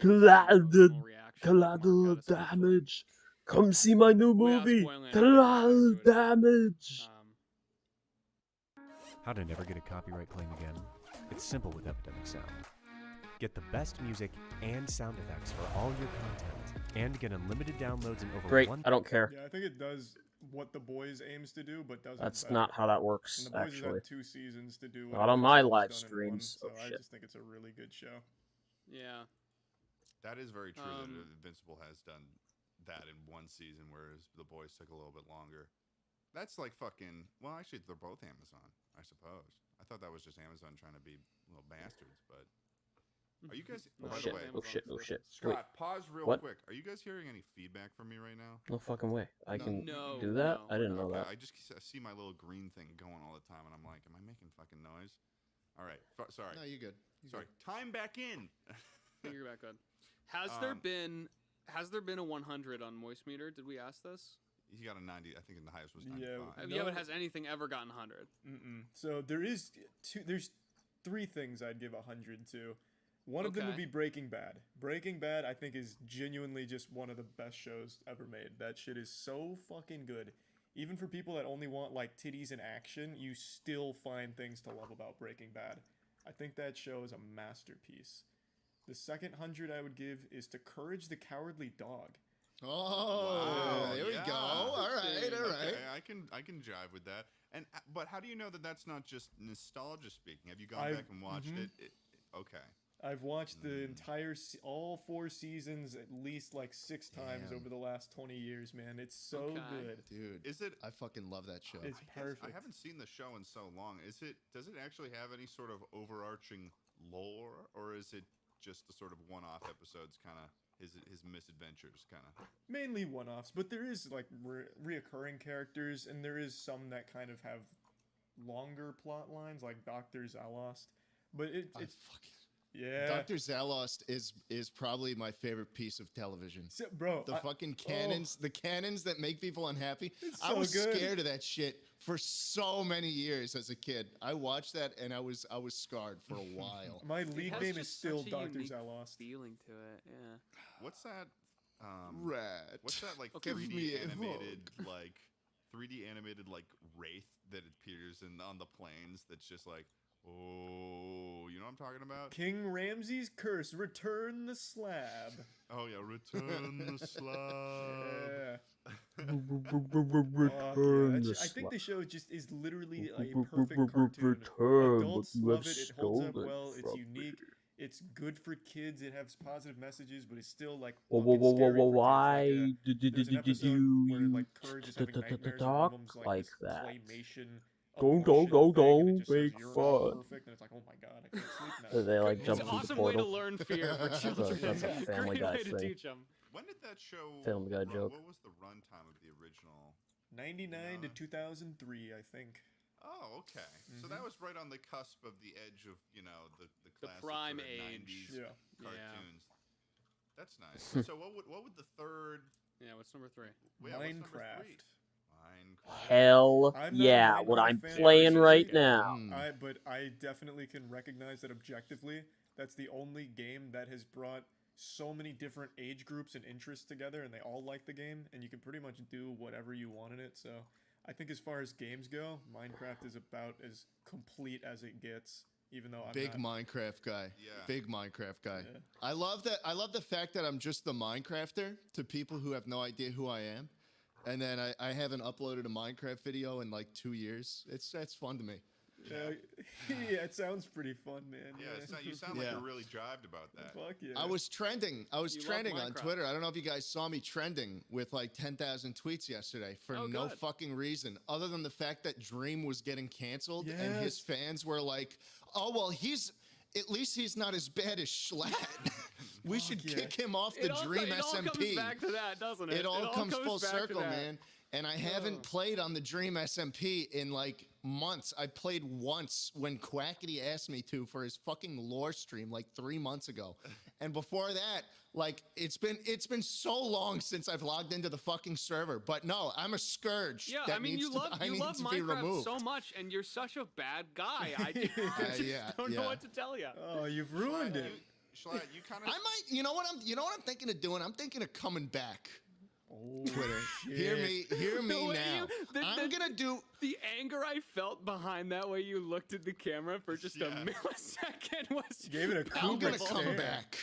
Collateral damage. Come see my new Without movie. spoiling anything, Collateral I enjoyed it. damage. How to never get a copyright claim again? It's simple with Epidemic Sound. Get the best music and sound effects for all your content, and get unlimited downloads and over Great. 1. I don't care. Yeah, I think it does what The Boys aims to do, but doesn't. That's better. not how that works, And The Boys has actually. had 2 seasons to do. Not what on my Invincible's live done in streams. one, Oh, so I shit. just think it's a really good show. Yeah. That is very true. That Um, Invincible has done that in 1 season, whereas The Boys took a little bit longer. That's like fucking. Well, actually, they're both Amazon, I suppose. I thought that was just Amazon trying to be little bastards, but Are you guys? No, By shit, the way, oh shit, oh shit. Scott, Wait, pause real what? quick. are you guys hearing any feedback from me right now? no fucking way. I No. can No, do that? no, I didn't know Okay, that. I just see my little green thing going all the time, and I'm like, am I making fucking noise? All right, sorry. No, you're good. You're Sorry. good. Time back in. You're back good. Has there Um, been a 100 on Moist Meter? Did we ask this? He got a 90. I think the highest was Yeah, 95. Yeah, but No. has anything ever gotten 100? So there's three things I'd give 100 to. One of them would Okay. be Breaking Bad. Breaking Bad, I think, is genuinely just one of the best shows ever made. That shit is so fucking good. Even for people that only want like titties and action, you still find things to love about Breaking Bad. I think that show is a masterpiece. The second 100 I would give is to Courage the Cowardly Dog. Oh, there we yeah. go. All right, all right. Okay, I can jive with that. And but how do you know that that's not just nostalgia speaking? Have you gone I've- back and watched it? Okay. I've watched the entire all 4 seasons at least like 6 times Damn. over the last 20 years, man. It's so Okay. good. Dude, Is it? I fucking love that show. It's I perfect. haven't seen the show in so long. Does it actually have any sort of overarching lore, or is it just the sort of one-off episodes, kind of his misadventures, kind of? Mainly one-offs, but there is like reoccurring characters, and there is some that kind of have longer plot lines, like Dr. Zalost. But it's yeah, Dr. Zalost is probably my favorite piece of television. So, bro. The fucking cannons, the cannons that make people unhappy. It's I so was good. scared of that shit for so many years as a kid. I watched that and I was scarred for a while. My It league has name is just still such a Dr. unique Zalost. feeling to it. Yeah. What's that? Rat. What's that like Give 3D me a animated like 3D animated like wraith that appears on the plains? That's just like, oh, you know what I'm talking about? King Ramses' curse, return the slab. Oh yeah, return the slab. Yeah. I think the show just is literally a perfect cartoon. Adults love it. It holds up well. It's unique. It's good for kids. It has positive messages, but it's still like fucking scary for kids. Why There's an did episode you where like Courage is having nightmares and one talk of them's like this that? claymation Don't, abortion thing, and it just says, make "You're not fun." perfect," and it's like, oh my god, I can't sleep now. They like It's jump an through the awesome way to portal. learn fear for children. That's a Family Great Guy way to thing. teach them. When did that show? Family Guy joke. What was the runtime of the original? 99 to 2003, I think. Oh, okay. So that was right on the cusp of the edge of the classic prime sort of age. 90s Yeah. cartoons. That's nice. So what would the third? Yeah, what's number 3? What's number three? Minecraft. Minecraft. Hell I'm not a yeah, what Minecraft I'm fan playing personally. right now. But I definitely can recognize that objectively, that's the only game that has brought so many different age groups and interests together, and they all like the game, and you can pretty much do whatever you want in it. So I think as far as games go, Minecraft is about as complete as it gets. Even though I'm Big not, Minecraft guy. Yeah. Big Minecraft guy. Yeah. I love that. I love the fact that I'm just the Minecrafter to people who have no idea who I am. And then I haven't uploaded a Minecraft video in like 2 years. That's fun to me. yeah, it sounds pretty fun, man. Yeah, you sound like Yeah. you're really jived about that. Fuck yeah. I was trending. I was You love trending on Minecraft. Twitter. I don't know if you guys saw me trending with like 10,000 tweets yesterday for Oh, no good. fucking reason other than the fact that Dream was getting canceled and his Yes. fans were like, "Oh well, at least he's not as bad as Schlatt. We should yeah. kick him off the It all Dream comes SMP." back to that, doesn't it? It all comes full back to circle, that. man. And I haven't played on the Dream SMP in like months. I played once when Quackity asked me to for his fucking lore stream like 3 months ago. And before that, like it's been so long since I've logged into the fucking server. But no, I'm a scourge. Yeah, that I mean, needs you to, love I need to be Minecraft removed. so much, and you're such a bad guy. I just yeah, don't know yeah. what to tell you. Oh, you've ruined it. Schlatt, you kind of. I might, you know what I'm thinking of doing? I'm thinking of coming back. Oh, Twitter. shit. Hear me The way now. I'm gonna do. The anger I felt behind that way you looked at the camera for just a Yeah. millisecond was. You gave it a I'm gonna Kubrick come stare. back.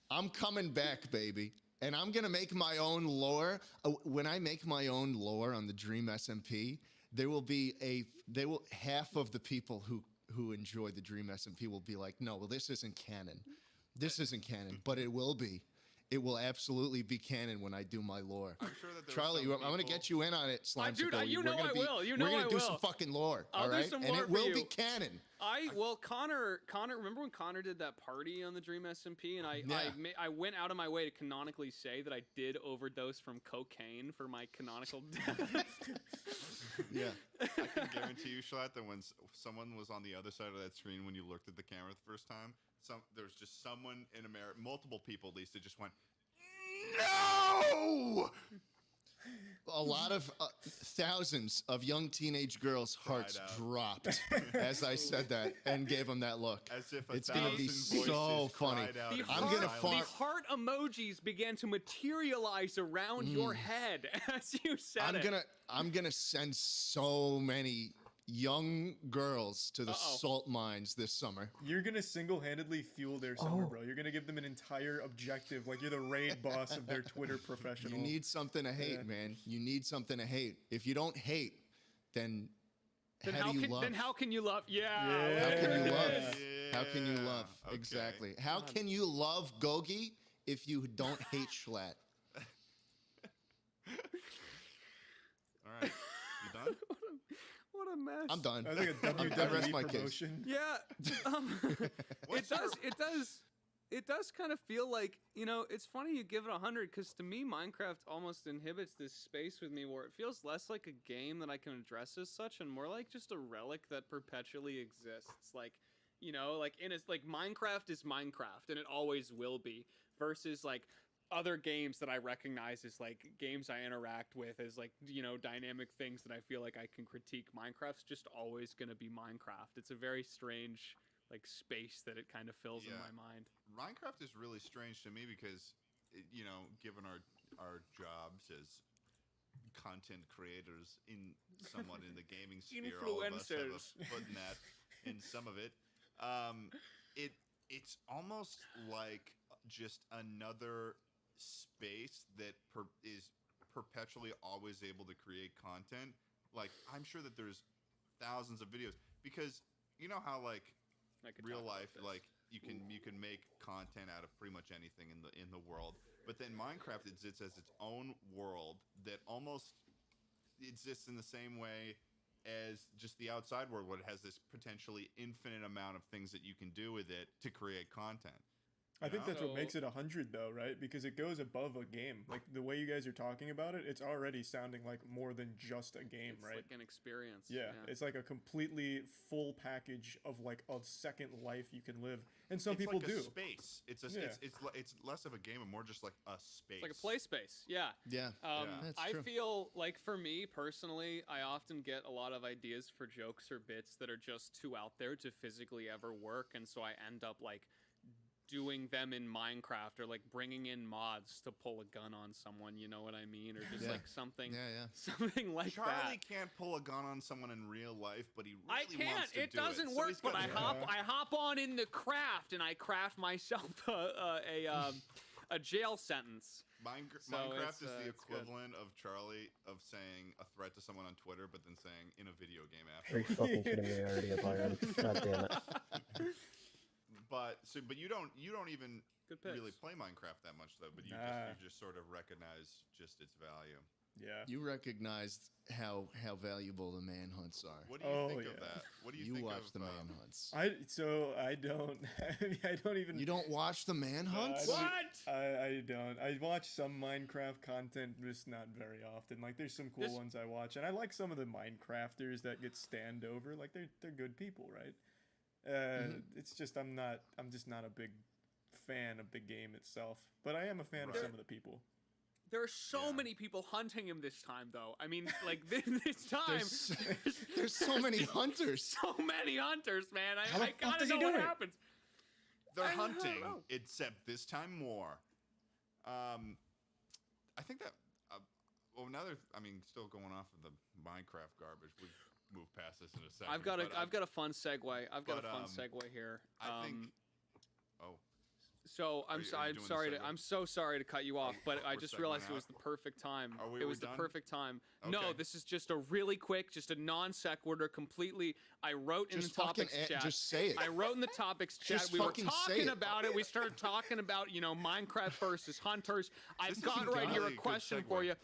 I'm coming back, baby. And I'm gonna make my own lore. When I make my own lore on the Dream SMP, half of the people who enjoy the Dream SMP will be like, no, well, this isn't canon. This isn't canon, but it will be. it will absolutely be canon when I do my lore. I'm sure that there Charlie, are I'm going to get you in on it, Slime. Dude, you know I will. You know we're I gonna do will. some fucking lore, I'll all do right? some And lore it for will you. be canon. Connor, remember when Connor did that party on the Dream SMP, and I went out of my way to canonically say that I did overdose from cocaine for my canonical death. Yeah. I can guarantee you, Schlatt, that when someone was on the other side of that screen when you looked at the camera the first time, there was just someone in America, multiple people at least, that just went, no! A lot of thousands of young teenage girls' hearts dropped as I said that and gave them that look. As if it's gonna be so funny. The heart emojis began to materialize around your head as you said it. I'm gonna send so many young girls to the salt mines this summer. You're gonna single-handedly fuel their summer, bro. You're gonna give them an entire objective, like you're the raid boss of their Twitter professional. You need something to hate, man. You need something to hate. If you don't hate, then how do you love? Then how can you love? Yeah. How can you love? Yeah. How can you love? Okay. Exactly. How can you love Gogi if you don't hate Schlatt? All right, you done? What a mess. I'm done. I think a I rest WWE my case. promotion. Yeah. It does kind of feel like, it's funny you give it 100 because to me, Minecraft almost inhibits this space with me where it feels less like a game that I can address as such and more like just a relic that perpetually exists. Like, Minecraft is Minecraft and it always will be versus like other games that I recognize as like games I interact with as like, dynamic things that I feel like I can critique. Minecraft's just always going to be Minecraft. It's a very strange like space that it kind of fills in my mind. Minecraft is really strange to me because, given our jobs as content creators somewhat in the gaming sphere, all of us have a foot in that, in some of it. It's almost like just another space that is perpetually always able to create content. Like, I'm sure that there's thousands of videos because you know how like real life, like you can make content out of pretty much anything in the world, but then Minecraft exists as its own world that almost exists in the same way as just the outside world, where it has this potentially infinite amount of things that you can do with it to create content. I think that's what makes it 100 though, right? Because it goes above a game. Like the way you guys are talking about it, it's already sounding like more than just a game, right? It's like an experience. Yeah, it's like a completely full package of like a second life you can live, and some people like do. A space. It's less of a game and more just like a space. It's like a play space. Yeah. Yeah. That's I true. feel like for me personally, I often get a lot of ideas for jokes or bits that are just too out there to physically ever work, and so I end up like doing them in Minecraft or like bringing in mods to pull a gun on someone, you know what I mean? Or just like something something like Charlie that. can't pull a gun on someone in real life, but he I really can't. wants to It do doesn't it. work, So but I hop on in the craft and I craft myself a jail sentence. Minecraft is the it's good. equivalent of Charlie of saying a threat to someone on Twitter, but then saying in a video game Are you afterwards. fucking kidding me already, Brian? God damn it. But you don't even Good picks. really play Minecraft that much though. But you just sort of recognize just its value. Yeah. You recognized how valuable the manhunts are. What do you think of that? What do you think watch of the manhunts? I don't. I don't even. You don't watch the manhunts? I don't. I watch some Minecraft content, just not very often. Like, there's some cool ones I watch, and I like some of the Minecrafters that get stand over. Like, they're good people, right? It's just I'm just not a big fan of the game itself, but I am a fan of some of the people. There are so many people hunting him this time, though. I mean, like this time, there's so many hunters. So many hunters, man. I gotta does he know what do it? happens. They're I don't hunting, know. except this time more. I think that. Still going off of the Minecraft garbage. We've moved past this in a second. I've got a fun segue. I've got a fun segue here. I think. So Are I'm you- so, are you I'm doing the sorry to segue? I'm so sorry to cut you off, but I We're just segueing realized it out? was the perfect time. Are we- it we're was the done? perfect time. No, Okay. this is just a really quick, just a non sequitur, completely. I wrote in Just the fucking topics chat. just say it. I wrote in the topics chat. Just We were fucking say talking it. about it. We started talking about Minecraft versus hunters. I've This got isn't right here a really a good question for segue. you.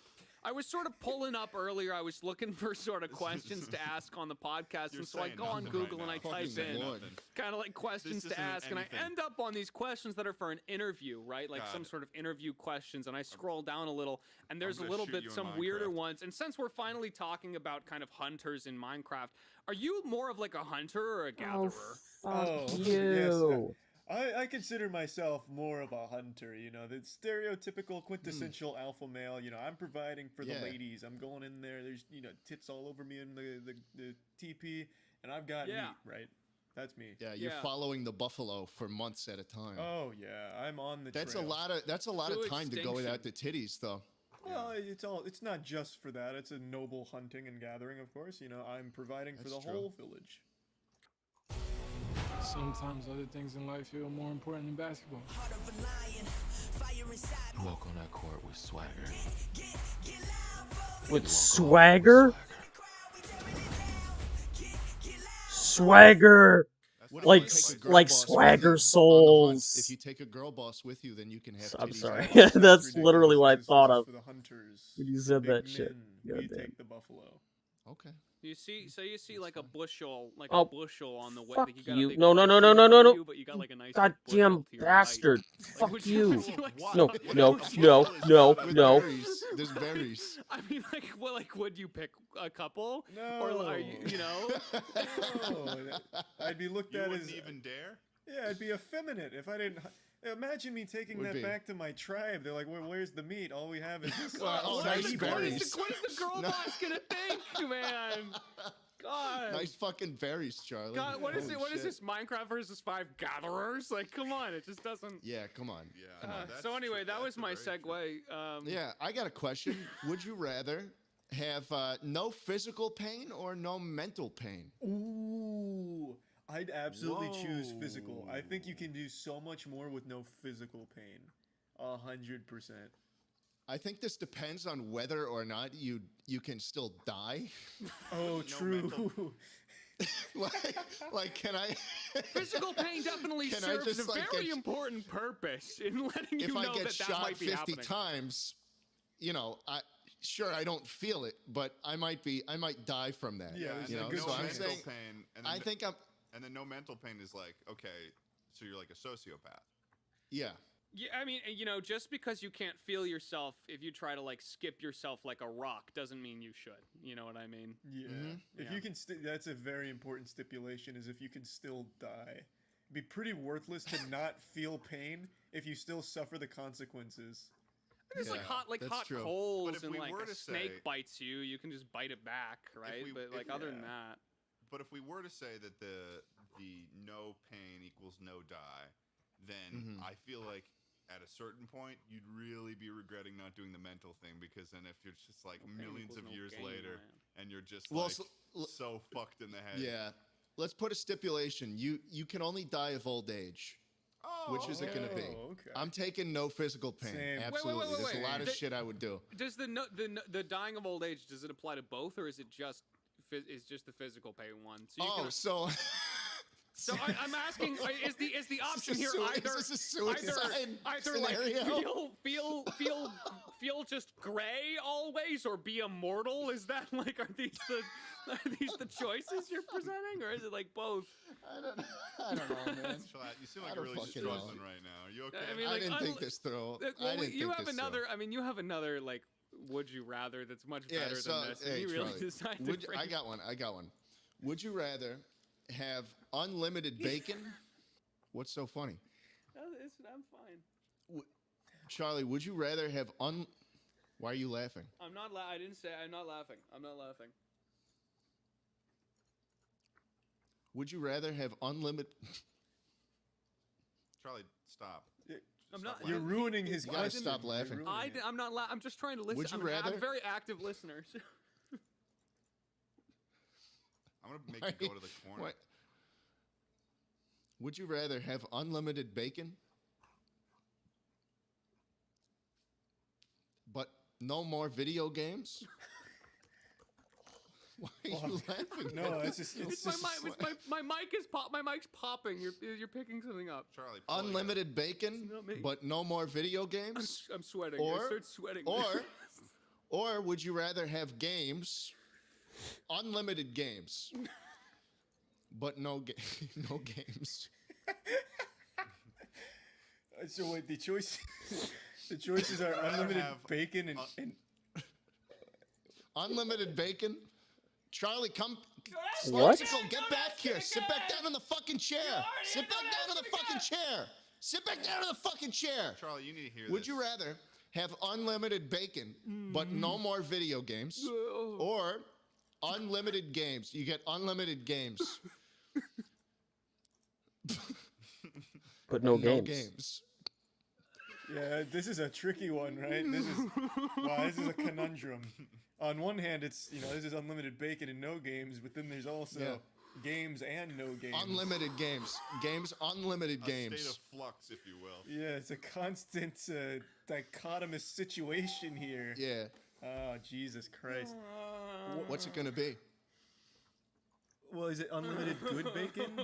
I was sort of pulling up earlier. I was looking for sort of questions to ask on the podcast, You're and so I saying go on nothing right Google and I now. type Fucking in Lord. kind of like questions This to isn't ask, and I anything. end up on these questions that are for an interview, right? Like some God. sort of interview questions, and I scroll down a little, and there's a gonna little shoot bit you in some weirder Minecraft. ones. And since we're finally talking about kind of hunters in Minecraft, are you more of like a hunter or a gatherer? Fuck yes. you. I consider myself more of a hunter, the stereotypical quintessential alpha male. I'm providing for the Yeah. ladies. I'm going in there. There's tits all over me in the TP, and I've got Yeah. meat, right? That's me. Yeah, you're Yeah. following the buffalo for months at a time. Oh yeah, I'm on the. That's trail. a lot of To time to go without the titties, though. Well, it's not just for that. It's a noble hunting and gathering, of course. I'm providing for That's the true. whole village. Sometimes other things in life feel more important than basketball. Walk on that court with swagger. With swagger? Swagger! What if Like you take a girl like boss with swagger you on the hunt? souls. If you take a girl boss with you, then you can have. I'm titties sorry. out. That's ridiculous. literally what I This thought is of for the hunters. when you the said big that shit. men. God We damn. take the buffalo. Okay. You see, so you see like a bushel, like Oh, a bushel on the way. fuck Like you got a you. big No, no, no, bush no, in no, front no, of no. you, but you got like a nice Goddamn bushel to your right. bastard. Like, Fuck would you. would like What? No, stop- no, What no, the hell is no, that? With no. berries. There's berries. I mean, like, would you pick a couple? No. Or are you know? No, I'd be looked You at wouldn't as even dare. yeah, I'd be effeminate if I didn't. Imagine me taking Would that be. back to my tribe. They're like, where's the meat? All we have is this. Oh, what, nice is, berries. what is the girl boss gonna think, man? God. Nice fucking berries, Charlie. God, what is Holy it? What is shit. this? Minecraft versus 5 gatherers? Like, come on, it just doesn't. Yeah, come on. Yeah. Uh, no, that's so anyway, true. that was That's a my very true- segue. Yeah, I got a question. Would you rather have no physical pain or no mental pain? Ooh, I'd absolutely choose physical. I Whoa. think you can do so much more with no physical pain. 100%. I think this depends on whether or not you can still die. Oh, No true. mental- like, can I? Physical pain definitely Can I serves just, a like, very get- important purpose in letting you If know I get that shot might be 50 happening. times, I don't feel it, but I might die from that. Yeah, there's you a know. good So no I'm chance. mental saying, pain. And I then, think I'm. and then no mental pain is like, okay, so you're like a sociopath. Yeah. Yeah, I mean, just because you can't feel yourself, if you try to like skip yourself like a rock, doesn't mean you should. You know what I mean? Yeah. If Yeah. you can, that's a very important stipulation. Is if you can still die. It'd be pretty worthless to not feel pain if you still suffer the consequences. It's like Yeah, hot, that's hot true. coals, But if and we like were a to snake say- bites you, you can just bite it back, right? we- But if- like other than yeah. that, But if we were to say that the no pain equals no die, then Mhm. I feel like at a certain point you'd really be regretting not doing the mental thing, because then if you're just like pain millions equals of no years gain, later man. and you're just Well, like so- so fucked in the head. Yeah. Let's put a stipulation. You can only die of old age. Oh, Which is it gonna be? okay. I'm taking no physical pain. Same. Wait, Absolutely. There's a lot of The- shit I would do. Does the dying of old age, does it apply to both, or is it just the physical pain one? So you Oh, can, so so I'm asking, is the option Is here this a either is this a suicide either like scenario? feel just gray always, or be immortal? Is that like, are these the choices you're presenting, or is it like both? I don't know, man. You seem I like don't you're really fucking know. struggling right now. Are you okay? I mean, I like, didn't think this through. Well, I didn't you think have this another. through. I mean, you have another like, would you rather that's much Yeah, better so, than this. hey, you really Charlie, decide to bring I got one. Would you rather have unlimited bacon? What's so funny? I'm fine. Charlie, would you rather have Why are you laughing? I'm not. I didn't say. I'm not laughing. I'm not laughing. Would you rather have unlimited? Charlie, stop. I'm not. You're ruining his You gotta question. stop You're laughing. ruining it. I'm not. I'm just trying to listen. Would you I'm rather? a very active listener. I'm gonna make you go to the corner. What? Would you rather have unlimited bacon No more video games? Why are you laughing? No, it's just My mic is my mic's popping. You're picking something up. Charlie. Unlimited bacon, but no more video games? I'm sweating. Or, I start sweating. or would you rather have games, unlimited games, but no games? So wait, the choices are unlimited bacon and unlimited bacon. Charlie, come. What? Sparksicle, get back here. Sit back down in the fucking chair. Sit back down in the fucking chair. Sit back down in the fucking chair. Charlie, you need to hear this. Would you rather have unlimited bacon, but no more video games, or unlimited games? You get unlimited games. But no No games. games. Yeah, this is a tricky one, right? This is a conundrum. On one hand, it's this is unlimited bacon and no games, but then there's also games and no games. Unlimited games. Unlimited games. State of flux, if you will. Yeah, it's a constant dichotomous situation here. Yeah. Oh, Jesus Christ. What's it gonna be? Well, is it unlimited good bacon?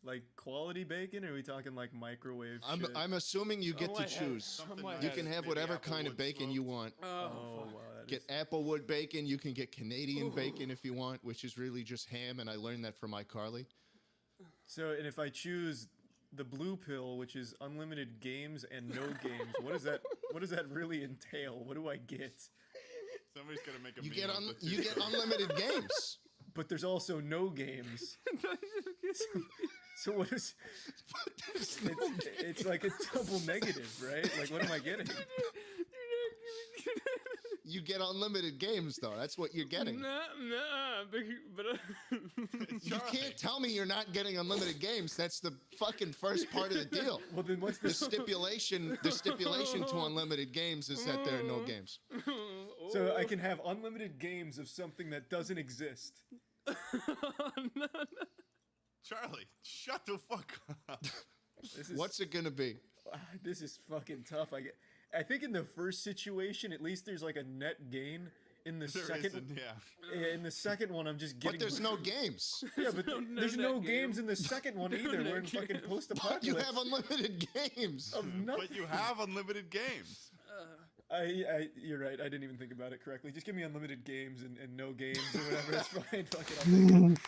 Like quality bacon, or are we talking like microwave shit? I'm assuming you get to choose. You can have whatever kind of bacon you want. Oh, wow. Get Applewood bacon. You can get Canadian bacon if you want, which is really just ham, and I learned that from iCarly. So, and if I choose the blue pill, which is unlimited games and no games, what does that really entail? What do I get? Somebody's gonna make a You meme get of the you two. get unlimited games. But there's also no games. So what is? It's like a double negative, right? Like, what am I getting? You get unlimited games, though. That's what you're getting. You can't tell me you're not getting unlimited games. That's the fucking first part of the deal. Well, then what's the stipulation? The stipulation to unlimited games is that there are no games. So I can have unlimited games of something that doesn't exist. Charlie, shut the fuck up. What's it gonna be? This is fucking tough. I think in the first situation, at least there's like a net gain. In the second, in the second one, I'm just getting. But there's no games. Yeah, but there's no games in the second one either. We're in fucking post-apocalypse. You have unlimited games. But you have unlimited games. You're right. I didn't even think about it correctly. Just give me unlimited games and no games or whatever. It's fine. Fuck it. I'll take it.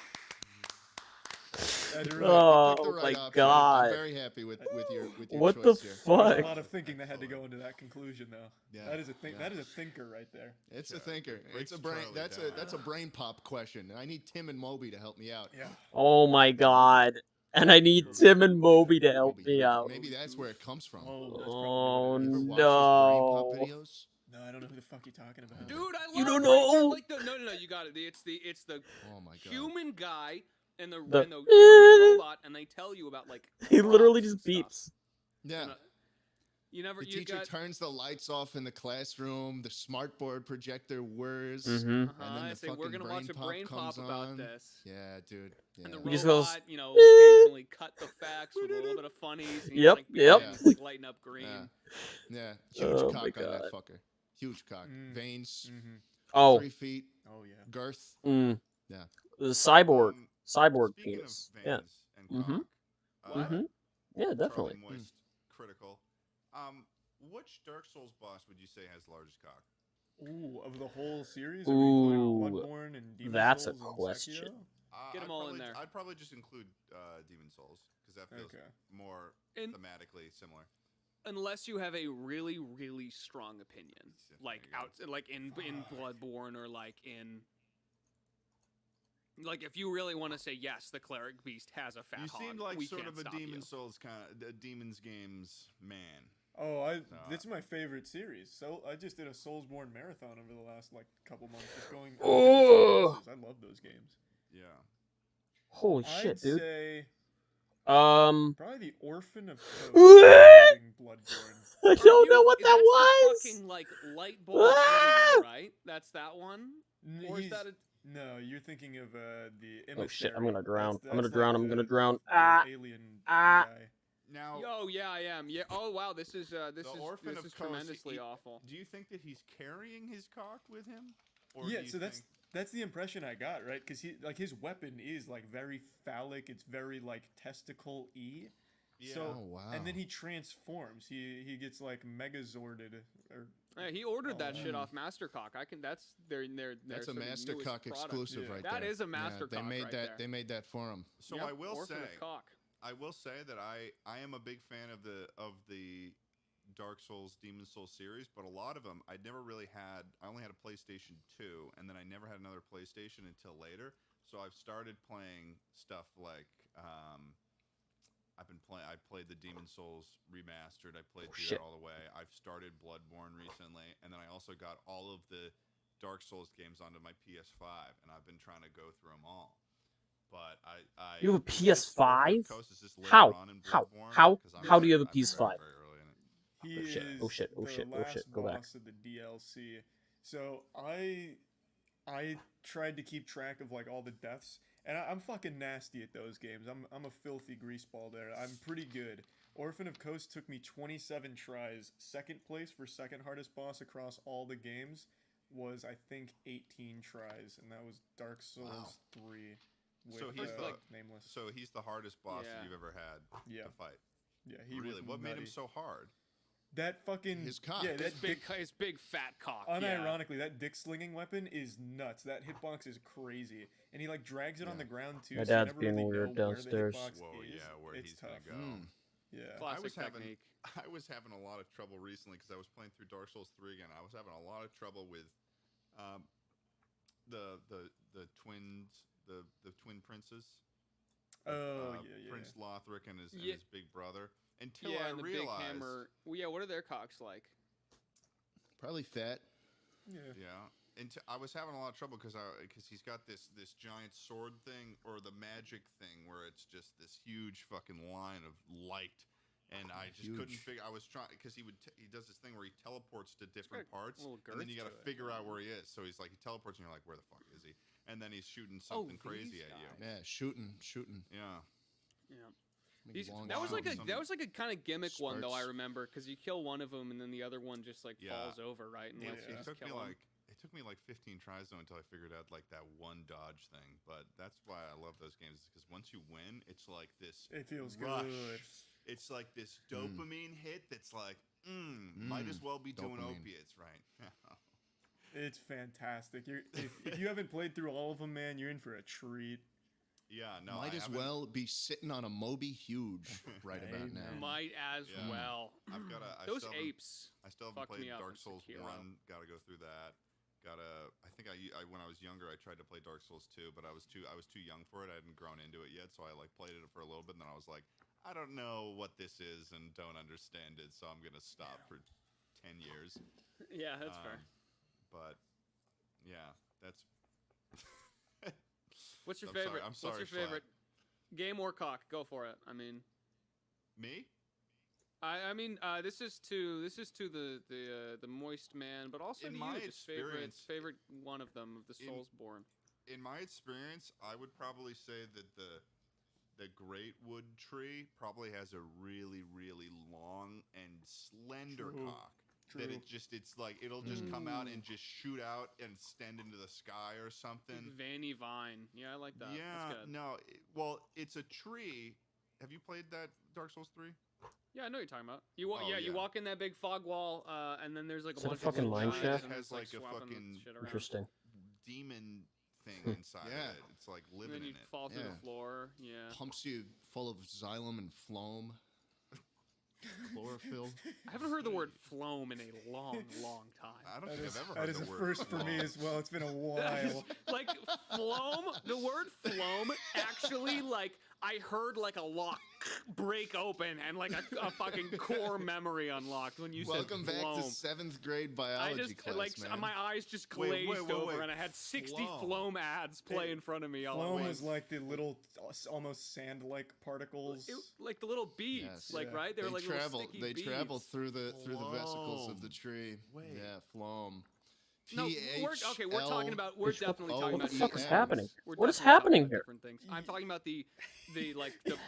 Oh my god! I'm very happy with your what choice the here. fuck? There's a lot of thinking that had to go into that conclusion, though. Yeah, that is a think. yeah. That is a thinker right there. It's a thinker. It's a brain. That's a brain pop question. I need Tim and Moby to help me out. Yeah. Oh my god! And I need Tim and Moby to help me out. Maybe that's where it comes from. Oh You ever watch no! those brain pop videos? No, I don't know who the fuck you're talking about. Dude, I love You don't it. know? Like no, you got it. It's the Oh my god. human guy and the The- robot, and they tell you about like. He literally props just and stuff. beeps. Yeah. You never. The You teacher got. turns the lights off in the classroom. The smartboard projector whirs. Mhm. And Uh-huh, then I the say fucking we're gonna watch a brain pop comes about on. this. Yeah, dude. Yeah. And the He robot, just goes, occasionally cut the facts with a little bit of funnies. And Yep, like, yep. behind, like lighting up green. Yeah. Huge Oh cock my on that God. fucker. Huge cock. Veins. Oh. 3 feet. Oh yeah. Girth. Mm. Yeah. The cyborg. Cyborg Speaking penis. of Yeah. veins and cock, Mhm. Yeah, definitely. Charlie Moist, critical. Which Dark Souls boss would you say has largest cock? Ooh, of the whole series? Are we including Ooh, Bloodborne and Demon that's a Souls and question. Sekiro? Get 'em all in there. I'd probably just include Demon Souls because that feels more And- thematically similar. Unless you have a really, really strong opinion, like in Bloodborne or like if you really want to say yes, the cleric beast has a fat You hog. seemed like we sort can't of a stop Demon you. Souls kind of Demon's Games man. Oh, that's my favorite series. So I just did a Soulsborne marathon over the last couple months, just going. Oh. I love those games. Yeah. Holy shit, I'd dude. say Probably the Orphan of Coast, What? including Bloodborne. I don't know what that That's was. The fucking like light bulb, Ah! alien, right? That's that one. Or is that a? No, you're thinking of the Oh shit! I'm Emissary. gonna drown. That's I'm gonna like drown. I'm the- gonna drown. the Ah! alien Ah! guy. Now, Oh yeah, I am. Yeah. Oh wow, this is Orphan of Kos, tremendously awful. Do you think that he's carrying his cock with him? Or Yeah, do you so think... that's the impression I got, right? Because his weapon is like very phallic. It's very like testicle-y. Yeah. So, Oh, wow. And then he transforms. He gets like Megazorded. Or He ordered that Oh. shit off Mastercock. That's their That's a sort of newest Mastercock product. exclusive Yeah. right That there. is a Mastercock They made right that. there. They made that for him. So Yep, I will Orphan say, of Cock. that I am a big fan of the Dark Souls, Demon Souls series, but a lot of them I never really had. I only had a PlayStation 2, and then I never had another PlayStation until later. So I've started playing stuff like I played the Demon Souls remastered. I played through shit. that all the way. I've started Bloodborne recently, and then I also got all of the Dark Souls games onto my PS5, and I've been trying to go through them all. But I You have a this Orphan of PS5? Kos is just later How? on in How? Bloodborne, How? 'cause I'm How do you have a I'm very, PS5? very early in it. he Oh, shit. is Oh, shit. Oh, the shit. Oh, last shit. Go back. boss of the DLC. So I tried to keep track of like all the deaths, and I'm fucking nasty at those games. I'm a filthy greaseball there. I'm pretty good. Orphan of Kos took me 27 tries. Second place for second hardest boss across all the games was I think 18 tries, and that was Dark Souls 3 with So he's the Nameless. So he's the hardest boss Yeah. that you've ever had Yeah. to fight. Yeah, he Really? was What made him nutty. so hard? That fucking His cock. Yeah, that His big fat cock. Yeah. unironically, that dick slinging weapon is nuts. That hitbox is crazy, and he like drags it on the ground too. My so you dad's never being really weird know downstairs. Where the hitbox Whoa, is. yeah, where it's he's tough. gonna go. Yeah. Classic technique. I was having a lot of trouble recently because I was playing through Dark Souls 3 again. I was having a lot of trouble with the twins, the twin princes. Oh yeah. Prince Lothric and his Yeah. big brother. Until Yeah, I and the realized, big hammer. Well, yeah, what are their cocks like? Probably fat. yeah, I was having a lot of trouble because he's got this giant sword thing or the magic thing where it's just this huge fucking line of light, and I just couldn't Huge. figure. I was trying because he does this thing where he teleports to different got a parts, little and then you girth got to to it. figure out where he is. So he's like he teleports, and you're like, where the fuck is he? And then he's shooting Oh, something crazy at you. Yeah, shooting. Yeah. Yeah. Making long That was like a arms. kind of gimmick one though. I Spurts. remember because you kill one of them and then the other one just like Yeah. falls over, right? And Yeah. lets you It just took me kill 'em. like 15 tries though until I figured out like that one dodge thing. But that's why I love those games because once you win, it's like this. It feels rush. good. It's like this dopamine hit that's like, might as well be doing Dopamine. opiates, right? It's fantastic. If you haven't played through all of them, man, you're in for a treat. Yeah, no. Might I as haven't- well be sitting on a Moby Huge right about Amen. now. Might as Yeah. well. I've got I Those still haven't- apes. I still haven't fucked played me up Dark in Souls Sekiro. 1. Got to go through that. I think I when I was younger I tried to play Dark Souls 2, but I was too young for it. I hadn't grown into it yet, so I like played it for a little bit and then I was like, I don't know what this is and don't understand it, so I'm going to stop for 10 years. Yeah, that's fair. But yeah, that's What's your I'm sorry- favorite? I'm sorry, What's your favorite game or cock? Go for it. I mean, me? I mean, this is to the moist man, but also In to my you, just experience- favorite one of them of the in- Soulsborne. In my experience, I would probably say that the Great Wood Tree probably has a really, really long and slender True. cock. That True. it's like it'll just come out and just shoot out and extend into the sky or something. Vanny Vine. Yeah, I like that. Yeah, That's good. no, well, it's a tree. Have you played that Dark Souls 3? Yeah, I know what you're talking about. You Oh, you yeah. walk in that big fog wall, and then there's like a Is that a bunch fucking of mine guys, shaft? and It it's, has like a swapping fucking shit around. Interesting. Demon thing inside Yeah. of it. It's like And living then you in it. fall through Yeah. the floor. Yeah. Pumps you full of xylem and phloem. Chlorophyll. I haven't heard the word phloem in a long, long time. I don't That think is, I've ever that heard is the a word first for me phloem. as well. It's been a while. Like phloem, the word phloem actually like I heard like a lock break open and like a fucking core memory unlocked when you Welcome said back to phloem. 7th grade I biology just class, like man. my eyes just Wait, glazed wait, over wait. and I had 60 Phloem. phloem ads play in front of me all at Phloem once. was like the little, almost sand-like particles. Like the little beads, Yes. like Yeah. right? They were like travel. little sticky They beads. travel through the vesicles of the Phloem. tree. Wait. Yeah, phloem. No, we're talking about. We're definitely talking What about. the fuck is different happening? things. We're What is definitely talking happening about here? different things. I'm talking about the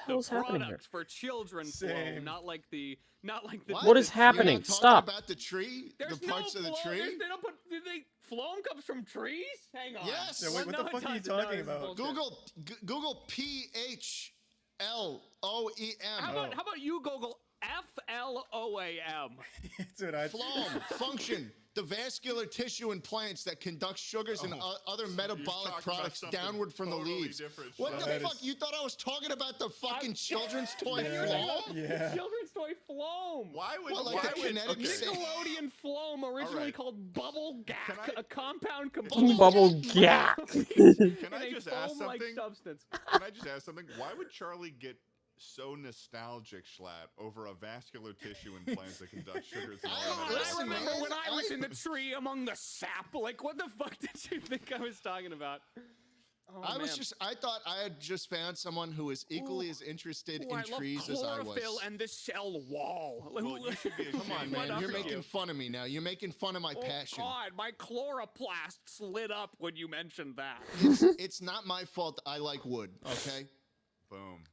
hell is happening here? product for children flow, Same. not like the. What is happening? You're not talking Stop. about the tree? There's the parts no of the flow- tree? They don't put. Phloem comes from trees? Hang on. Yes. Yeah, wait, what the No, it fuck are you doesn't. No, talking it's about? bullshit. Google PHLOEM. How about you Google FLOAM? That's what I. Phloem function. The vascular tissue in plants that conducts sugars and other metabolic talking about products something downward from the totally leaves. different, What the That fuck? is- You thought I was talking about the fucking children's toy Yeah. Phloem? Yeah. Children's toy Phloem. Why would Well, like why the would kinetic okay. sa- Nickelodeon Phloem, originally right. called Bubble Gak, Can I- a compound Bubble composed Bubble of gak. Can I in a just ask foam-like something? substance. Can I just ask something? Why would Charlie get so nostalgic, Schlatt, over a vascular tissue in plants that conduct sugars and I all don't that? listen, I remember man. when I was in the tree among the sap. Like, what the fuck did you think I was talking about? Oh, I thought I had just found someone who is equally as interested I in love trees as I was. chlorophyll and the cell wall. Well, you should be Come on, ashamed. man. What You're up with making you? fun of me now. You're making fun of my passion. God, my chloroplasts lit up when you mentioned that. It's not my fault I like wood, okay? Boom.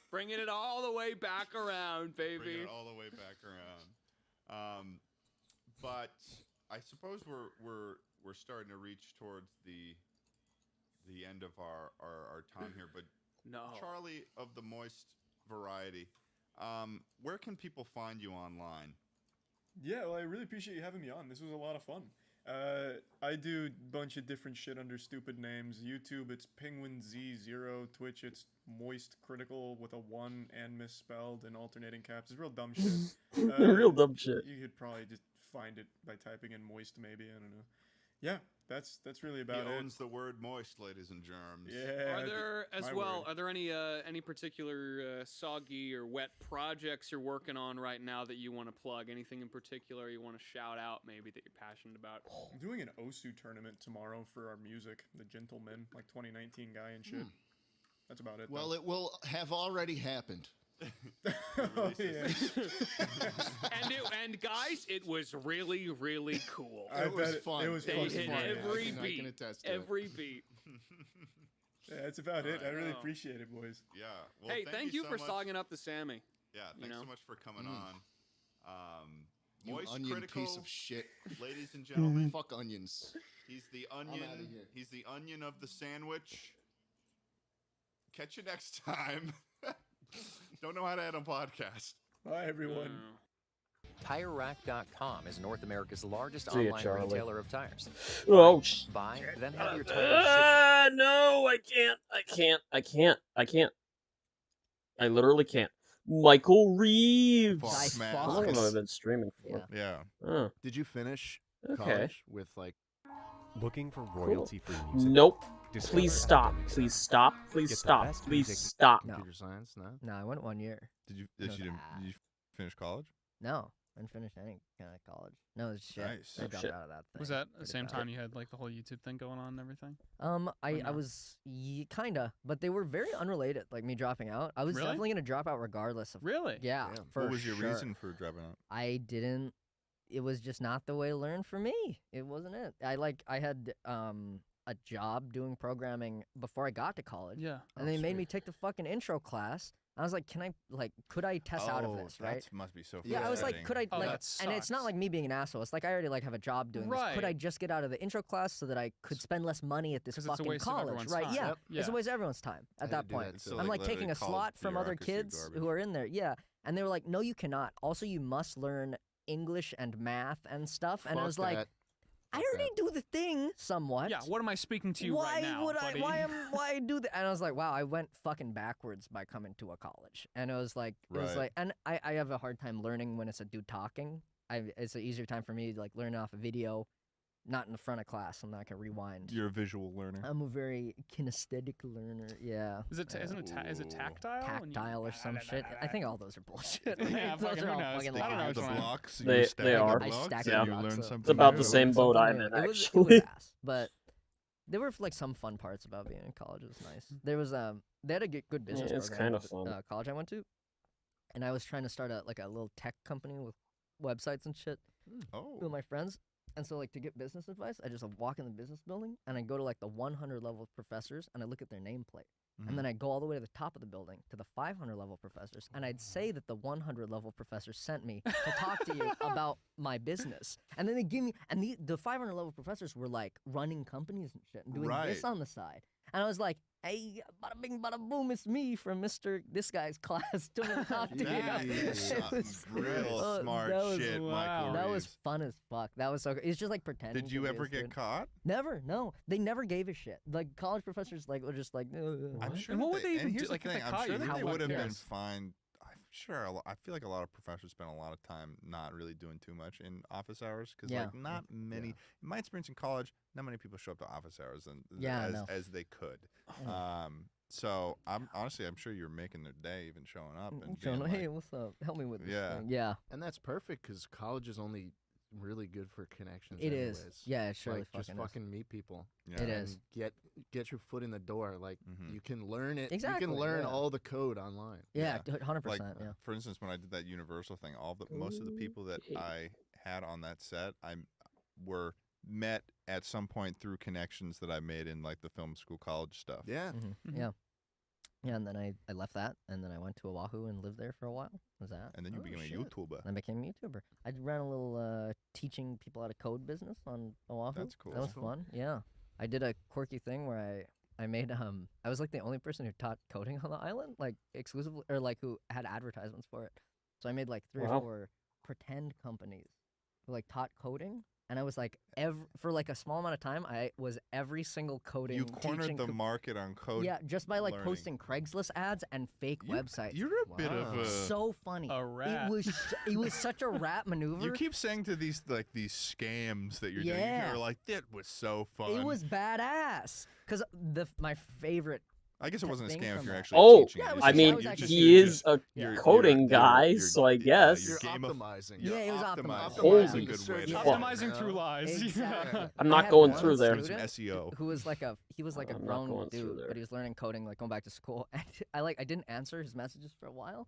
Bringing it all the way back around, Bring baby. it all the way back around. But I suppose we're starting to reach towards the end of our time here. But No. Charlie of the Moist variety, where can people find you online? Yeah, well, I really appreciate you having me on. This was a lot of fun. I do a bunch of different shit under stupid names. YouTube, it's PenguinZ0. Twitch, it's Moist Critical with a 1 and misspelled and alternating caps. It's real dumb shit. Real dumb shit. You could probably just find it by typing in Moist, maybe. I don't know. Yeah, that's really about He it. owns the word moist, ladies and germs. Yeah. Are there as my well? word. Are there any particular soggy or wet projects you're working on right now that you want to plug? Anything in particular you want to shout out? Maybe that you're passionate about. I'm doing an OSU tournament tomorrow for our music, the Gentlemen, like 2019 guy and shit. That's about it. Well, though. it will have already happened. Oh, yeah. and guys, it was really really cool. I It was bet it- fun. It was They fucking hit fun. every I can beat. attest to it. Every beat. Yeah, that's about it. I really Wow. appreciate it, boys. Yeah. Well, Hey, thank you so for much. sogging up the Sammy. Yeah, thanks know? so much for coming Mm. on. You Moist onion Critical, piece of shit. ladies and gentlemen. Fuck onions. He's the outta onion. here. He's the onion of the sandwich. Catch you next time. Don't know how to add a podcast. Bye, everyone. TireRack.com is North America's largest See ya, online Charlie. retailer of tires. Oh, Buy, then have your tires shipped. no, I can't. I literally can't. Michael Reeves. Fuck, man. How long have I been streaming for? Yeah. Oh, Did you finish okay. college with like? Looking for royalty-free music? Nope. Discover Please stop. Epidemic Please Sound. stop. Please Get the stop. best Please music. stop. No. Computer science? No. No, I went 1 year. Did you? No, Did you finish college? No, I didn't finish any kind of college. No, it's shit. Nice. I Oh, dropped shit. out of that thing. Was that at the pretty same bad. time you had like the whole YouTube thing going on and everything? I no? was kinda, but they were very unrelated. Like me dropping out, I was Really? definitely gonna drop out regardless of. Really? Yeah. Damn. For What was your sure. reason for dropping out? I didn't. It was just not the way to learn for me. It wasn't it. I had a job doing programming before I got to college. Yeah. And they made me take the fucking intro class. I was like, could I test out of this, right? That must be so. Yeah, I was like, could I Oh, like, that and it's not sucks. like me being an asshole. It's like I already like have a job doing this. Could I Right. just get out of the intro class so that I could spend less money at this 'Cause it's a fucking waste of college, everyone's right? time. Yeah, Yep. it's a Yeah. waste of everyone's time I at had that to do point. that too. I'm like Literally taking a called slot from other bureaucracy kids garbage. who are in there. Yeah, and they were like, no, you cannot. Also, you must learn English and math and stuff. And I Fuck was like, that. I Fuck already do the thing somewhat. Yeah. What am I speaking to you why right now, would buddy? why do that? And I was like, wow, I went fucking backwards by coming to a college. And it was like, Right. and I have a hard time learning when it's a dude talking. It's an easier time for me to like learn off a video, not in the front of class. I'm not gonna rewind. You're a visual learner. I'm a very kinesthetic learner. Yeah. Is it is it tactile? when you- Tactile or some shit? I think all those are bullshit. Yeah, those fucking are who all knows? fucking I don't know lies. which one. blocks. They- you stack they the are. I blocks stacked and the you blocks learn up. something. It's about new. the same boat Something I'm new. in, It was actually. ass, but there were like some fun parts about being in college. It was nice. There was they had a good business it's program. kinda at fun. the, college I went to, and I was trying to start a little tech company with websites and shit with Oh. my friends. And so, like, to get business advice, I just walk in the business building, and I go to, like, the 100 level professors, and I look at their nameplate. And then I go all the way to the top of the building, to the 500 level professors, and I'd say that the 100 level professor sent me to talk to you about my business. And then they give me, and the 500 level professors were, like, running companies and shit, and doing this on the side. And I was like, hey, bada bing, bada boom, it's me from this guy's class to talk to you. It was real smart shit, Michael That was Reeves. fun as fuck. That was so good. It's just like pretending. Did you to be ever a get student. caught? Never, no. They never gave a shit. Like, college professors, like, were just like, I'm sure. And what would they even and do? here's Like, the if they thing, I'm caught sure you, that how they would would have they- been fined. I'm sure. I feel like a lot of professors spend a lot of time not really doing too much in office hours because, Yeah. like, not many. In my experience in college, not many people show up to office hours as they could. So I'm sure you're making their day even showing up and being like, hey, what's up? Help me with this Yeah. thing. Yeah. And that's perfect because college is only really good for connections. It is. anyways. Yeah, it surely like, just fucking is. fucking meet people. Yeah. It and is. Get your foot in the door. Like you can learn it. Exactly, You can learn yeah. all the code online. Yeah, 100%. Like, yeah. for instance, when I did that Universal thing, most of the people that I had on that set, were met at some point through connections that I made in like the film school college stuff. Yeah. Yeah. Yeah, and then I left that, and then I went to Oahu and lived there for a while. Was that? And then you became a YouTuber. I became a YouTuber. I ran a little teaching people how to code business on Oahu. That's cool. That was That's cool. fun. Yeah, I did a quirky thing where I made I was like the only person who taught coding on the island, like exclusively, or like who had advertisements for it. So I made like 3 or 4 pretend companies who like taught coding. And I was like, for like a small amount of time, I was every single coding. You cornered the market on code. Yeah, just by like learning. posting Craigslist ads and fake websites. You're a bit of a so funny. A rat. It was such a rat maneuver. You keep saying to these scams that you're doing. Yeah. You're like, that was so fun. It was badass. Cause my favorite. I guess it wasn't a thing scam if from you're that- actually teaching. Yeah, it. it was I just- mean, was actually he is a you're- coding you're- guy, you're- so I yeah, guess. You're gamif- optimizing. You're Yeah, it was optimizing. optimizing. That's a Holy good way to shit. put it. Optimizing through lies. Exactly. I'm I not had going one through there. student SEO. Who was like a I'm not grown going through dude, there. but he was learning coding, like going back to school. And I didn't answer his messages for a while,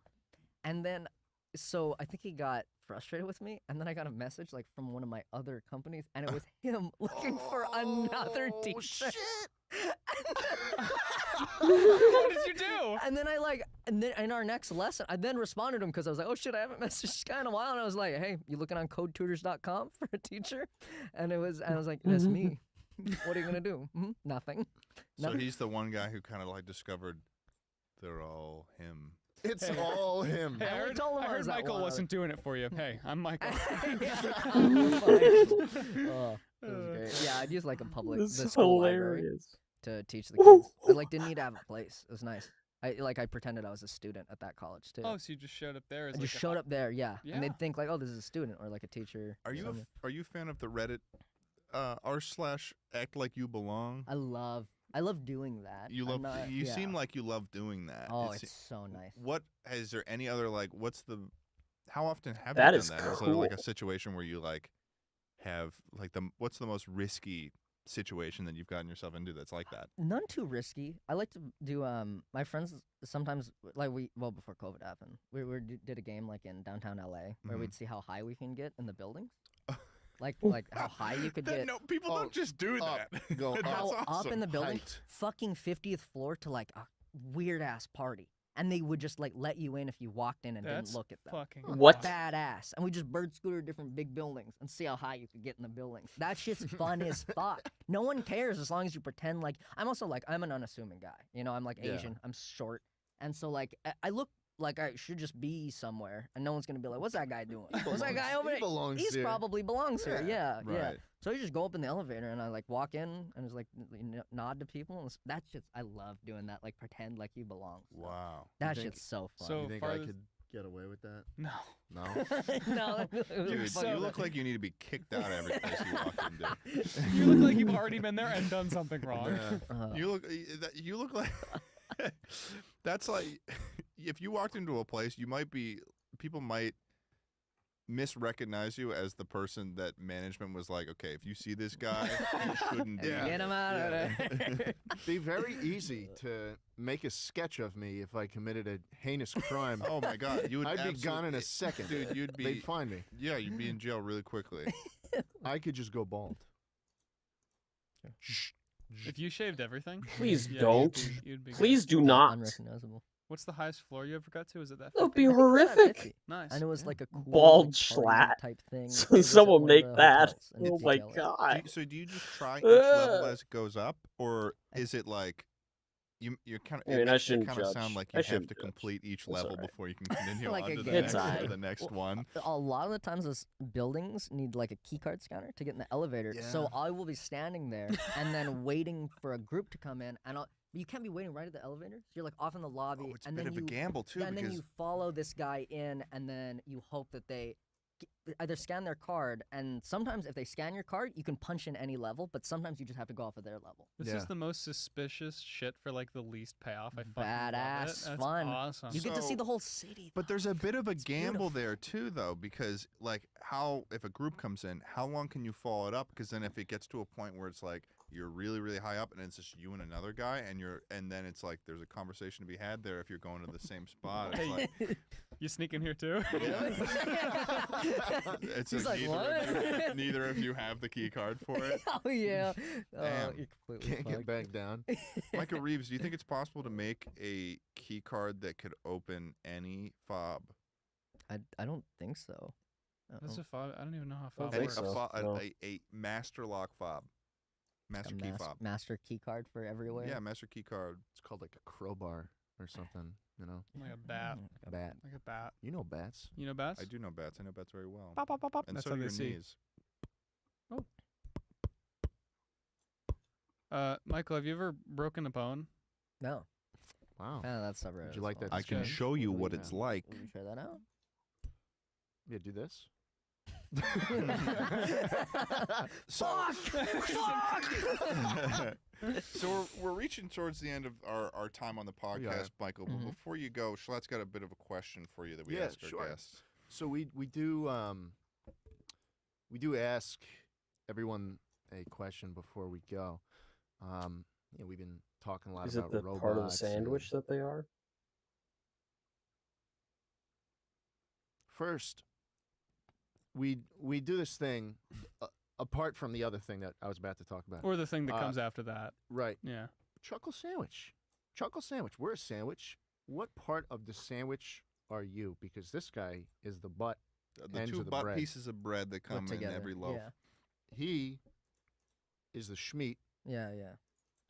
and then so I think he got frustrated with me, and then I got a message like from one of my other companies, and it was him looking for another teacher. What did you do? And then and then in our next lesson, I then responded to him because I was like, oh shit, I haven't messaged this guy in a while. And I was like, hey, you looking on codetutors.com for a teacher? And I was like, that's me. What are you gonna do? Nothing. So Nothing. he's the one guy who kind of like discovered they're all him. It's Hey. all him. Hey, I told him I I heard was that Michael one. wasn't doing it for you. Hey, I'm Michael. Oh, that was great. Yeah, I'd use like a public This the is school library hilarious. to teach the kids. I didn't need to have a place. It was nice. I pretended I was a student at that college too. Oh, so you just showed up there as I like just a showed hot- up there, yeah. And Yeah. they'd think like, oh, this is a student or like a teacher. Are or you something. are you a fan of the Reddit r/act like you belong? I love doing that. You I'm love. not- You yeah. seem like you love doing that. Oh, It's- it's so nice. What is there any other like? What's the? How often have That you is done that? Is there like a cool. situation where you like have like what's the most risky situation that you've gotten yourself into that's like that? None too risky. I like to do my friends sometimes like before COVID happened, we did a game like in downtown LA where Mhm. we'd see how high we can get in the buildings. like how high you could get. No, people don't just do that. Go That's How up in awesome. the building, Height. fucking 50th floor to like a weird ass party. And they would just like let you in if you walked in and That's didn't look at them. fucking What? Badass. And we just bird scooter different big buildings and see how high you could get in the buildings. That shit's fun as fuck. No one cares as long as you pretend like I'm also like I'm an unassuming guy. You know, I'm like Yeah. Asian, I'm short. And so like I look like I should just be somewhere and no one's gonna be like, what's that guy doing? What's that guy over He there? belongs He's here. probably belongs here. Yeah, yeah. Right. So you just go up in the elevator and I like walk in and just like nod to people and that shit's I love doing that, like pretend like you belong. Wow. That think- shit's so fun. So You think farthest- I could get away with that? No. No. no, Dude, So- you look like you need to be kicked out of every place you walk into. You look like you've already been there and done something wrong. Yeah. You look like that's like if you walked into a place, people might misrecognize you as the person that management was like, okay, if you see this guy, you shouldn't be. Get him out of there. Be very easy to make a sketch of me if I committed a heinous crime. Oh my god, you would I'd be gone in a absolutely- second. Dude, you'd be They'd find me. Yeah, you'd be in jail really quickly. I could just go bald. If you shaved everything, Please yeah, don't. you'd be Please good. do not. Unrecognizable. What's the highest floor you ever got to? Is it that? That would be 50? horrific. Nice. And it was like a cool, Bald like, party schlatt. type thing. So It was at someone one of make the that. hotels in Oh my PTLA. god. So do you just try each level as it goes up, or is it like you're kind of? I mean, I It shouldn't kind of judge. sound like I you have shouldn't to judge. complete each That's level alright. before you can continue Like on a to game. the next, to the next one. A lot of the times those buildings need like a key card scanner to get in the elevator. So Yeah. I will be standing there and then waiting for a group to come in, and you can't be waiting right at the elevator. You're like off in the lobby, Oh, it's a and bit then of a gamble, too, And then because- you follow this guy in, and then you hope that they either scan their card, and sometimes if they scan your card, you can punch in any level, but sometimes you just have to go off of their level. This is the most suspicious shit for like the least payoff. I fucking love it. Badass, That's fun. awesome. You get to see So- the whole city. But there's a bit of a gamble beautiful. there too, though, because like how if a group comes in, how long can you follow it up? Because then if it gets to a point where it's like you're really really high up and it's just you and another guy, and then it's like there's a conversation to be had there if you're going to the same spot. It's Hey, like you sneak in here too? it's He's like like, neither of you have the key card for it. Oh yeah. Damn. You're completely Can't get fucked. back down. Michael Reeves, do you think it's possible to make a key card that could open any fob? I don't think so. What's a fob? I don't even know how fob Any- works. a master lock fob. Master key fob. Master key card for everywhere. Yeah, master key card. It's called like a crowbar or something, you know? Like a bat. A bat. Like a bat. You know bats. You know bats? I do know bats. I know bats very well. Pop, pop, pop, pop. And That's so how do they your see. knees. Michael, have you ever broken a bone? No. Wow. That's not Would you like that? I can show you what it's like. Will you try that out? Yeah, do this. So we're reaching towards the end of our time on the are. podcast, Michael. But Mhm. before you go, Schlatt's got a bit of a question for you that we Yeah, ask our sure. guests. So we do ask everyone a question before we go. We've been talking a lot Is it about the robots. part of the and- sandwich that they are? First, we do this thing apart from the other thing that I was about to talk about. Or the thing that comes after that. Right. Yeah. Chuckle sandwich. Chuckle sandwich. We're a sandwich. What part of the sandwich are you? Because this guy is the butt. The ends two of the butt bread. pieces of bread that come in together, every loaf. yeah. He is the schmeat. Yeah, yeah.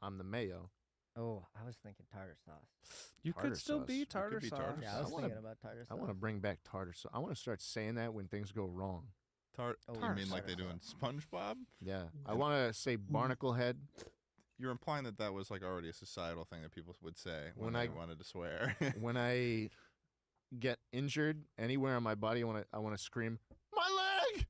I'm the mayo. Oh, I was thinking tartar sauce. You Tartar could still sauce. be You could tartar be sauce. tartar Yeah, I was wanna- thinking about tartar sauce. I want to bring back tartar sauce. I want to start saying that when things go wrong. Oh, You mean like tartar they do in SpongeBob? Yeah. I want to say barnacle head. You're implying that that was like already a societal thing that people would say when, When they I- wanted to swear. When I get injured anywhere on my body, I want to scream, my leg!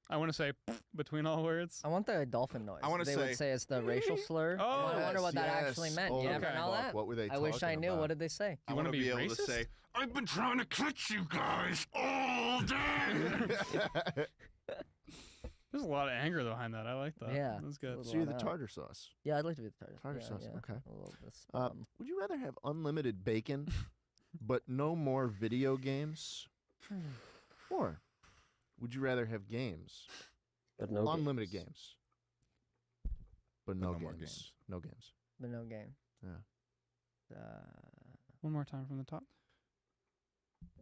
I want to say between all words. I want the dolphin noise. I wanna They say- would say it's the racial slur. Oh, I wonder what that yes, actually meant. oh, You never okay. know fuck, that. what were they I wish I talking knew. about? What did they say? I wanna want to be be able racist? to say, I've been trying to catch you guys all day. There's a lot of anger behind that. I like that. Yeah, That's good. So you're the tartar sauce. Yeah, I'd like to be the tartar. Tartar yeah, sauce, yeah. okay. A little bit Would you rather have unlimited bacon, but no more video games? Or would you rather have games, But no unlimited games. games, but no, no more games. games. No games. but no game. Yeah. One more time from the top.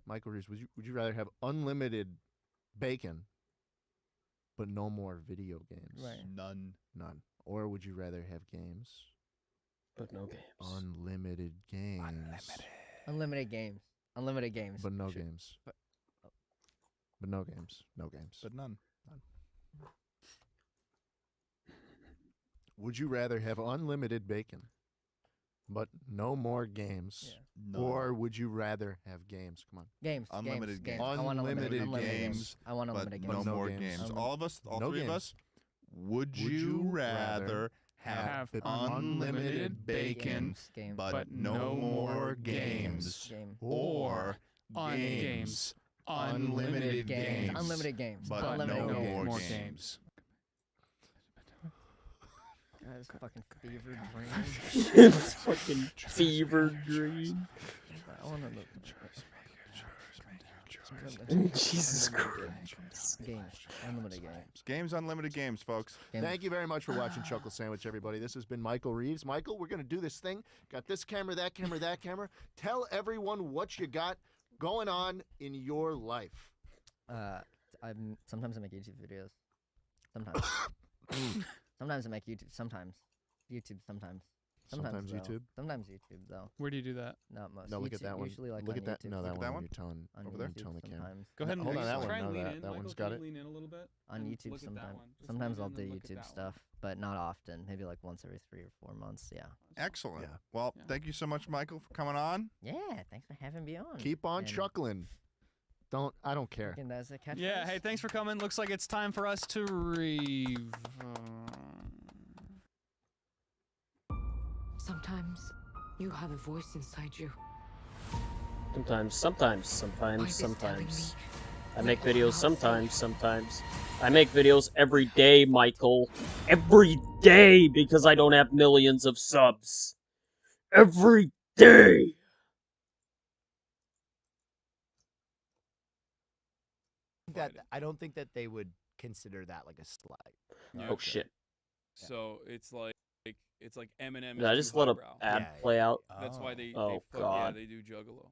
Michael Reeves, would you rather have unlimited bacon, but no more video games? Right. None. None. Or would you rather have games, But no games. unlimited games, Unlimited games. Unlimited games. but no Sure. games, but no games, no games. But none. Would you rather have unlimited bacon, but no more games? Yeah. None. Or would you rather have games? Come on. Games. Unlimited games. games. I want Unlimited unlimited games, I want but unlimited no games. no more games. games. Unlimited. All of us, all No three of games. us, would Would you you rather rather have have unlimited bacon, Game. but no more games? Game. Or On games. Unlimited games. Unlimited games. But Unlimited no games. more games. games. That is fucking fever dream. It's fucking fever dream. I want to Jesus Christ. Games. Unlimited games. Games, unlimited games, folks. Thank you very much for watching Chuckle Sandwich, everybody. This has been Michael Reeves. Michael, we're going to do this thing. Got this camera, that camera, that camera. Tell everyone what you got going on in your life. Sometimes I make YouTube videos. Sometimes. Sometimes I make YouTube. Sometimes. YouTube. Sometimes. Sometimes though. YouTube? Sometimes YouTube, though. Where do you do that? Not most. No, look at YouTube, that one. Usually like Look on at that. YouTube. No, that sometimes. one when you're telling On over there. YouTube Telling the camera. sometimes. Go ahead and Hold on, that try one. and No, lean that in. that Michael, one's can got you it. lean in a little bit. On and YouTube look at that sometimes. one. Just Sometimes lean I'll in do and look at YouTube that stuff, but not often. Maybe like once every 3 or 4 months. Yeah. Excellent. Yeah. Well, thank you so much, Michael, for coming on. Yeah. Thanks for having me on. Keep on And chuckling. I don't care. fucking, that's a catchphrase. Yeah, hey, thanks for coming. Looks like it's time for us to Sometimes you have a voice inside you. Sometimes. I make videos sometimes. I make videos every day, Michael. Every day, because I don't have millions of subs. Every day! I don't think that they would consider that like a slight. Oh shit. So it's like Eminem. Did I just let a ad play out? That's why they. Oh they god. they do Juggalo.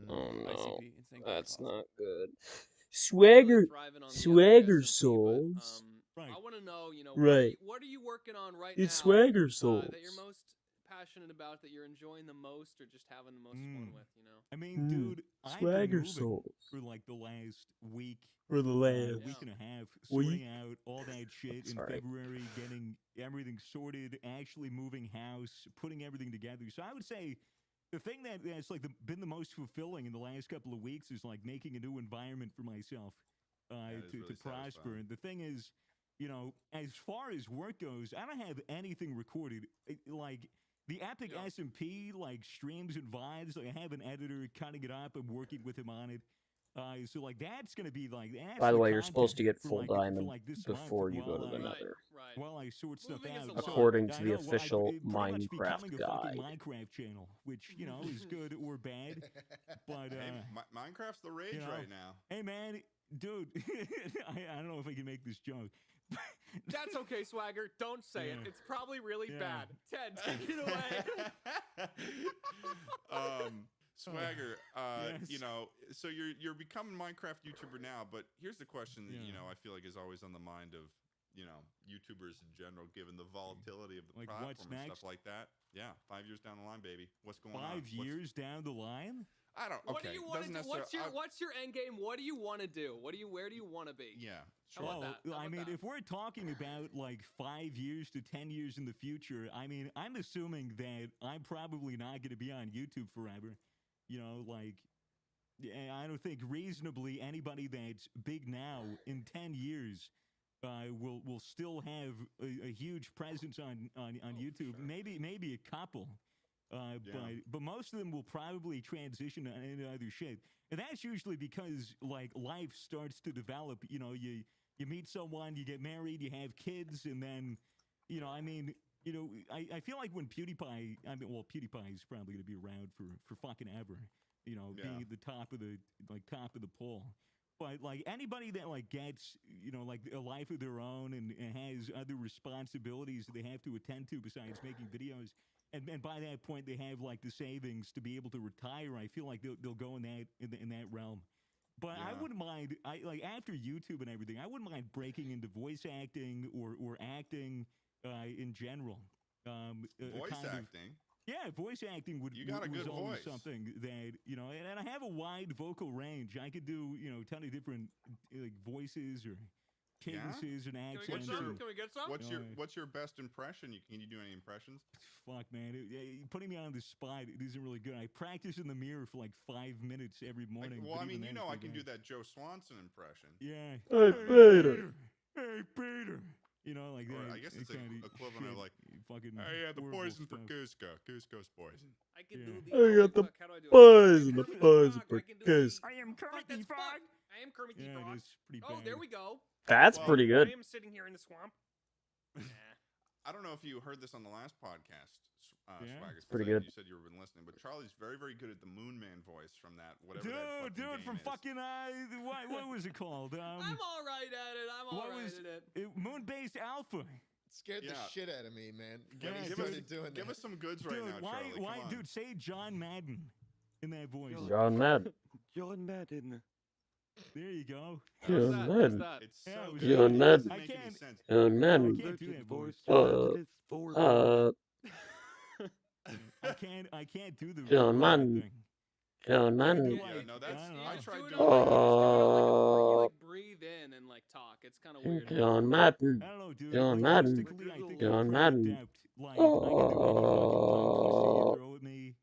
Oh no. ICP, Insane That's Clown not good. Swagger thriving on the souls. I want to know, Right. what are you working on right It's now? Swagger souls. That you're most passionate about, that you're enjoying the most, or just having the most fun with, I mean, dude, I've been Swagger moving souls. for like the last week. For the last week and a half, week. sorting out all that shit in Sorry. February, getting everything sorted, actually moving house, putting everything together. So I would say the thing that's like been the most fulfilling in the last couple of weeks is like making a new environment for myself to prosper. And the thing is, as far as work goes, I don't have anything recorded. Like the Epic SMP, like streams and VODs, like I have an editor cutting it up. I'm working with him on it. So like that's gonna be like. By the way, you're supposed to get for, full like, diamond this before month you go to while the I- nether. While I sort stuff out, According So, to the I know, official pretty much Minecraft becoming a fucking guide. Minecraft channel, which is good or bad, but Hey, Minecraft's the rage right now. Hey man, dude, I don't know if I can make this joke. That's okay, Swagger. Don't say it. Yeah. It's probably really Yeah. bad. Ted, take it away. Swagger, Yes. so you're becoming Minecraft YouTuber now, but here's the question that I feel like is always on the mind of YouTubers in general, given the volatility of the Like, platform what's and next? stuff like that. Yeah, 5 years down the line, baby. What's going on? 5 years down the line? I don't. What Okay, do you want to doesn't do? necessarily. What's your end game? What do you want to do? Where do you want to be? Yeah, How about Well, that? How I about mean, that? if we're talking about like 5 years to 10 years in the future, I mean, I'm assuming that I'm probably not going to be on YouTube forever. I don't think reasonably anybody that's big now in 10 years will still have a huge presence on YouTube. Maybe a couple. But most of them will probably transition into other shit, and that's usually because like life starts to develop. You meet someone, you get married, you have kids, and then I feel like when PewDiePie, PewDiePie is probably going to be around for fucking ever. Being at the top of the pole. But like anybody that like gets like a life of their own and has other responsibilities that they have to attend to besides making videos, and by that point they have like the savings to be able to retire, I feel like they'll go in that realm. But I wouldn't mind. Like after YouTube and everything, I wouldn't mind breaking into voice acting or acting in general. Voice acting. Yeah, voice acting would. You got a was good always voice. something that and I have a wide vocal range. I could do a ton of different like voices or cadences and accents. Can we get some? What's your best impression? Can you do any impressions? Fuck, man, putting me on the spot, it isn't really good. I practice in the mirror for like 5 minutes every morning. Well, but I mean, even then I it's can not do that Joe Swanson impression. Yeah. Hey, Peter. Hey, Peter. Like Or that. I guess it's kinda equivalent of shit, like, fucking. hey, the horrible poison for stuff. Cusco. Cusco's poison. I can do the. I got the How do I do it? poison for Cusco. I am Kermit the Frog. I am Kermit the Yeah, Frog. it is pretty Oh, bad. there we go. That's pretty good. I am sitting here in the swamp. I don't know if you heard this on the last podcast. Swaggers, 'cause pretty I- good. You said you've been listening, but Charlie's very, very good at the Moon Man voice from that whatever Dude, that fucking dude, game from is. fucking what was it called? I'm all right at it. I'm all what right was at it. Moon-based Alpha? Scared the Yeah. shit out of me, man. Give, When he give started doing give that. us some goods right Dude, now, why, Charlie. Come on. dude, say John Madden in that voice. John Madden. John Madden. There you go. John Madden. It's Yeah, so it was good. good. John It Madden. doesn't I make any can't- sense. John Madden. I can't do that voice. I can't do the John Madden. thing. John Madden. Yeah, no, that's. I don't I know. tried Do it doing on, that. you like breathe in and like talk. It's kind of weird. John Madden. I don't know, dude. John like, Madden. realistically, I think John I'm pretty Madden. adept. Like, I can do any fucking tongue twister you throw at me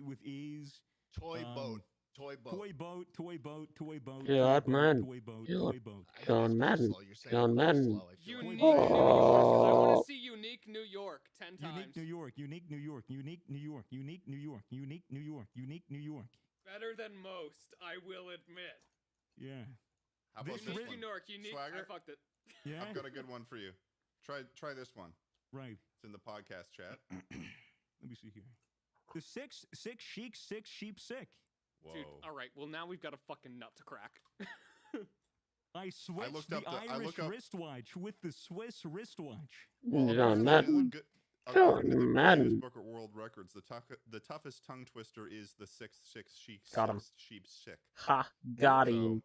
with ease. Toy boat. Toy boat. Toy boat, toy boat, toy boat. John toy boat, Madden. Toy boat, John- toy boat. John Madden. John Madden. Unique New York. I want Oh. to see Unique New York 10 times. Unique New York, unique New York, unique New York, unique New York, unique New York, unique New York. Better than most, I will admit. Yeah. How about this Unique one? New York, unique. Swagger? I fucked it. Yeah. I've got a good one for you. Try this one. Right. It's in the podcast chat. Let me see here. The six chic, six sheep sick. Whoa. Dude, all right. Well, now we've got a fucking nut to crack. I switched looked the up the- I Irish look up- wristwatch with the Swiss wristwatch. John Madden. According to the Madden. Guinness Book of World Records, the toughest tongue twister is the 6 sheep Got him. sheep sick. Ha, got him.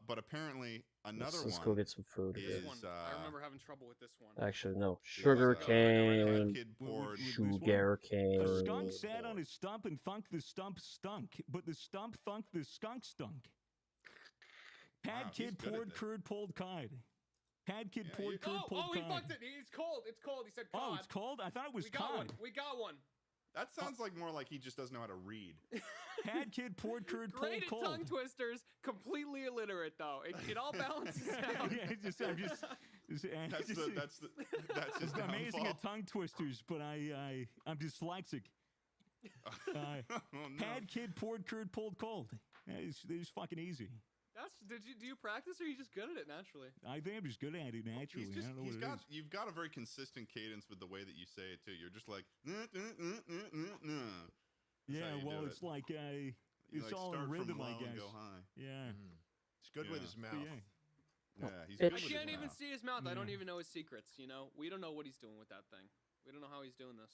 But apparently another Let's one go get some food. is This one, I remember having trouble with this one. Actually, no. Sugar cane. Sugar A cane. skunk sat on his stump and thunked the stump stunk, but the stump thunked the skunk stunk. Pad Wow, kid he's good at poured this. curd pulled cod. Pad kid poured curd pulled Oh, he cod. fucked it. It's cold. It's cold. He said cod. Oh, it's cold? I thought it was we got one. cod. We got one. That sounds like more like he just doesn't know how to read. Pad kid poured curd Great pulled at tongue cold. twisters. Completely illiterate though. It all balances out. Yeah, it's just, I'm just, That's his I'm amazing downfall. at tongue twisters, but I'm dyslexic. Oh, no. Pad kid poured curd pulled cold. Yeah, it's fucking easy. Do you practice or are you just good at it naturally? I think I'm just good at it naturally. I don't know what it is. You've got a very consistent cadence with the way that you say it too. You're just like, Yeah, how you well, do it's it. like You, it's like, all in start from rhythm, low I and guess. go high. Yeah. He's good with Yeah. his But mouth. yeah. Yeah, he's It- good I with can't his even mouth. see his mouth. I don't Yeah. even know his secrets. You know, we don't know what he's doing with that thing. We don't know how he's doing this.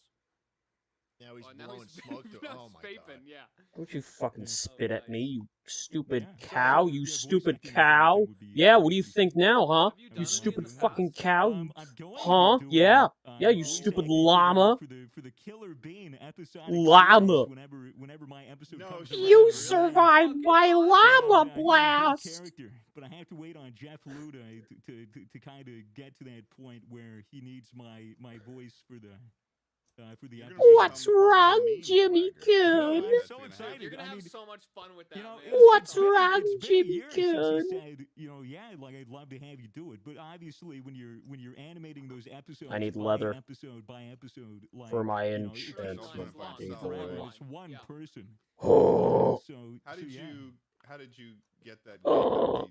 Now he's now blowing he's smoke through. now Oh he's my vaping, god. Yeah. Don't you fucking Yeah. spit at me, you stupid Yeah. cow, you Yeah, voice stupid acting cow. would be- Yeah, what do you think now, huh? Have you done You any stupid in the fucking past? cow. I'm going Huh? to do Yeah. Yeah, you voice stupid acting llama. for the Killer Bean episode. Llama. Whenever my episode No comes shit. around. You Really? survived my Yeah, llama he's a good blast. character, but I have to wait on Jeff Luda to kind of get to that point where he needs my voice for the You're gonna episode. What's become part of the wrong, meme Jimmy swagger. Yeah, Coon? I'm That's so gonna excited. happen. You're gonna I have mean, so much fun with that, you know, man. What's it's been- wrong, it's been a Jimmy year since you Coon? said, yeah, like I'd love to have you do it, but obviously when you're animating those episodes, I need by leather episode by episode, like for my you know, inch it and takes for so my fucking keyboard. forever. It's one Yeah. person. Oh. So How did so, yeah. you get that? Oh.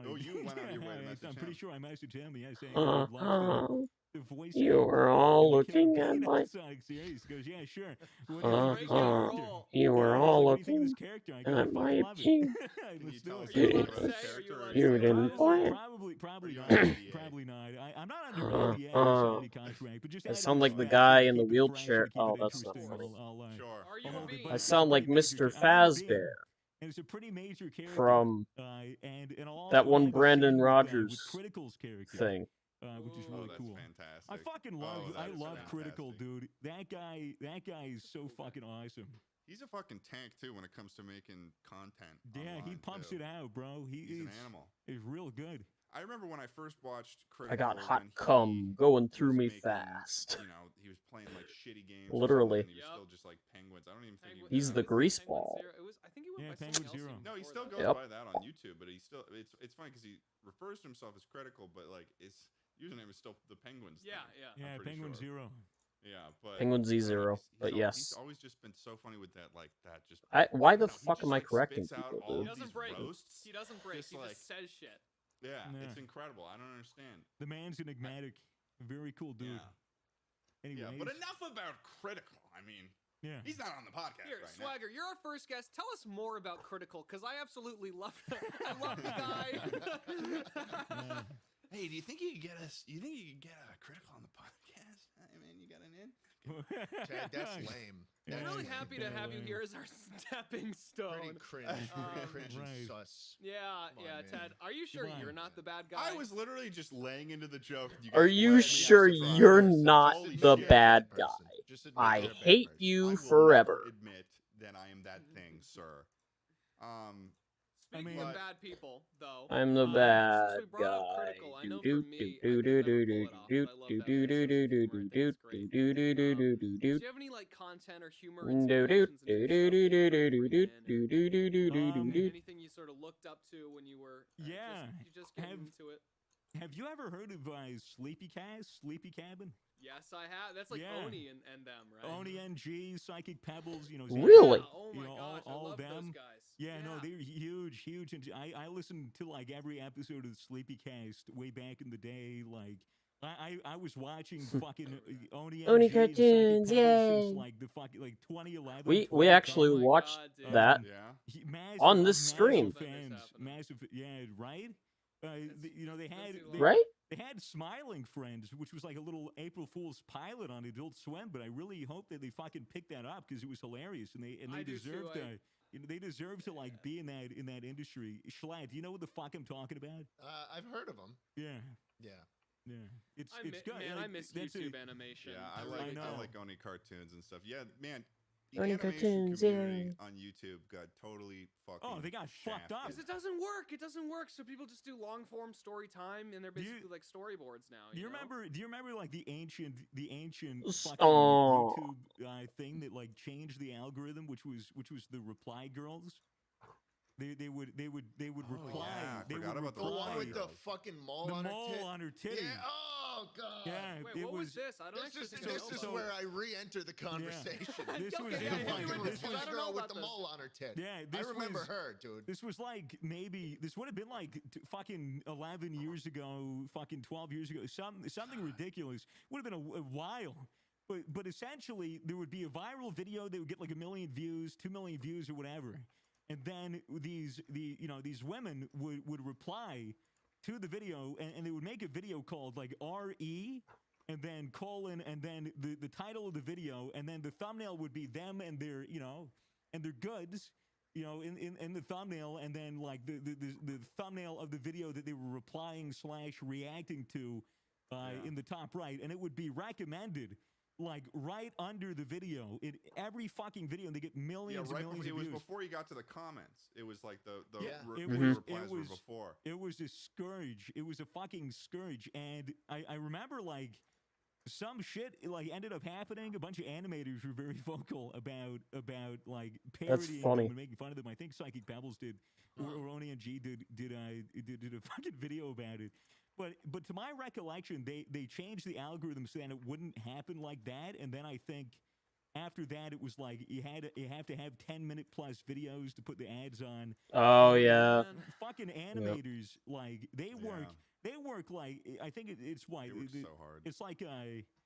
Oh, you went out of your way to Yeah, message I'm pretty him. sure I messaged him. Yeah, saying I'd love Uh-huh. the voice. You actor were all in the Killer looking at Bean my. episode series. He goes, yeah, sure. What do you think of this Uh-huh. character? You were Yeah, I was all like, what do you think of this looking character? I go, I at fucking my love it. team. Can you Let's do tell it. us You anything didn't- about his say, or character? you or allowed is to You it- say? didn't play it. Probably Are you not. on NDA? Probably not. I'm not under NDA Uh-uh. or any contract, but just I out of sound like the respect guy to in the keep it fresh and wheelchair. to keep Oh, it that's not interesting, funny. I'll, Sure. Are you I'll a hold it, bee? but I it's a sound like pretty major Mr. I am a bee. Fazbear And it's a pretty major character. from and I'll that also one have a Brandon scene with Rogers Critical's character, thing. which is Oh, really that's cool. fantastic. I fucking Oh, love. that I is love Critical, fantastic. dude. That guy is so fucking awesome. He's a fucking tank too when it comes to making content. Yeah, he online, pumps too. it out, bro. He's He's an animal. He's real good. I remember when I first watched Critical. I got when hot he cum going through was me making, fast. You know, he was playing like shitty games. or Literally. something, and he was still just like Penguins. I don't even think he was. He's the grease Penguin ball. Zero. It was. I think he went Yeah, by Penguin something else Zero. even No, he before still that. goes Yep. by that on YouTube, but he still. It's funny because he refers to himself as Critical, but like his username is still the Penguins. Yeah, thing, yeah. I'm Yeah, pretty Penguin sure. Zero. Yeah, but Penguin I don't know, Z0, but he's yes. always just been so funny with that, like that. Just Why I the don't know, he fuck just, am I like, correcting spits out people, all dude? He of doesn't these break. roasts, He doesn't break. just He like- just says shit. Yeah, Yeah. it's incredible. I don't understand. The man's enigmatic. Very cool dude. Yeah. Anyways, Yeah, but enough about Critical. I mean, yeah. he's not on the podcast Here, right Swagger, you're our first guest. Tell us more about Critical, because I absolutely love I love the guy. Hey, do you think you could get us? You think you could get Critical on the podcast? I mean, you got an in? Chad, that's lame. We're That's really lame. happy to have you here as our stepping stone. Pretty cringe. Pretty cringe and sus. Yeah, Come on, yeah, man. Ted. Are you sure you're not the bad guy? I was literally just laying into the joke. Are you sure you're not the bad guy? I hate you forever. Admit that I am that thing, sir. Speaking of bad people, though, I'm the bad since we brought up guy. Critical, I know for me, I could never pull it off, but I love that bit. Do you have any like content or humor inspirations in anything you sort of looked up to when you were just getting into it? Have you ever heard of Sleepy Cabin? Yes, I have. That's like Oni and them, right? Oni NG, Psychic Pebbles, Really? Yeah, oh my gosh, I all love them. those guys. Yeah, no, they're huge. And I listened to like every episode of Sleepy Cast way back in the day. Like, I was watching fucking Oni Oni NG and Psychic cartoons, Pebbles yay. since like the fucking like 2011. We actually watched that on this stream. Massive, yeah, right. They had Right? They had Smiling Friends, which was like a little April Fool's pilot on Adult Swim. But I really hope that they fucking picked that up because it was hilarious, and they deserve to. They deserve to like be in that industry. Schlatt, do you know what the fuck I'm talking about? I've heard of them. Yeah. It's good. Man, like, I miss that's YouTube animation. Yeah, I like Oni cartoons and stuff. Yeah, man. The Oni animation cartoons, community on YouTube got totally fucking. Oh, they got fucked up. Because it doesn't work. It doesn't work. So people just do long form story time, and they're basically like storyboards now. Do you remember? Do you remember like the ancient fucking Oh. YouTube thing that like changed the algorithm, which was the reply girls? They would reply. Yeah, I they forgot would about the The reply. one with the fucking mole The on mole her tit. on her titty. Yeah. Oh god. Yeah, Wait, it what was this? I don't actually think I This know is about where I re-enter the conversation. This was Okay, yeah, hit me with this this, 'cause was I don't know girl with about the this. mole on her tit. Yeah, I this remember was- her, dude. This was like maybe this would have been like fucking 11 years ago, fucking 12 years ago, something ridiculous. Would have been a while. But essentially there would be a viral video that would get like 1 million views, 2 million views or whatever. And then these women would reply to the video and they would make a video called like RE and then colon and then the title of the video and then the thumbnail would be them and their and their goods in the thumbnail and then like the thumbnail of the video that they were replying / reacting to in the top right, and it would be recommended like right under the video in every fucking video, and they get millions and millions it of was views. before you got to the comments. It was like the It replies were was before. It was a scourge. It was a fucking scourge, and I remember like some shit like ended up happening. A bunch of animators were very vocal about like parodying funny. them and making fun of them. I think Psychic Pebbles did, or Oni and G did a fucking video about it. But to my recollection, they changed the algorithm so that it wouldn't happen like that. And then I think after that, it was like you have to have 10-minute plus videos to put the ads on. Oh, And, yeah. fucking animators like they work like I think it's what They work so hard. It's like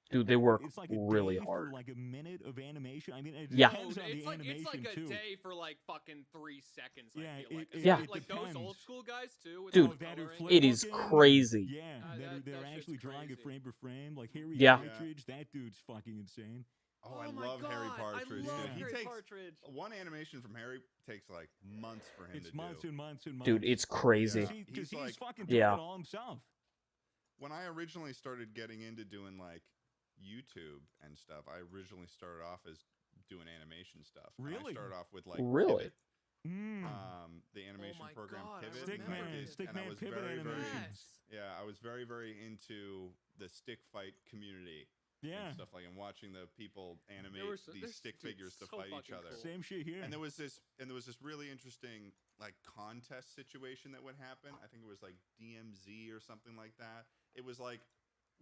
Dude, they work it's like a really day hard. for like a minute of animation. I mean, it Yeah. depends on the animation it's like a too. day for like fucking 3 seconds. Yeah, I feel like. it- Yeah. it like those depends. old school guys too. With Dude, all the that are coloring. flip it is booking. crazy. Yeah, they're that actually shit's drawing it crazy. frame for frame. Like Harry Yeah. Partridge, that dude's fucking insane. Oh, I my love Harry God, Partridge. I love dude. He Harry takes Partridge. one animation from Harry takes like months for him It's to months do. and months and months. Dude, it's crazy. Because he's like- fucking doing Yeah. it all himself. When I originally started getting into doing like YouTube and stuff, I originally started off as doing animation stuff. And Really? I started off with like Really? Pivot, the animation my program God, I Pivot. remember and I this. did- and I Stickman was Pivot very, very- animations. Yeah, I was very, very into the stick fight community. Yeah. And stuff like, and watching the people animate There were so- these there's- stick dude, figures to so fight each fucking other. cool. Same shit here. And there was this really interesting like contest situation that would happen. I think it was like DMZ or something like that. It was like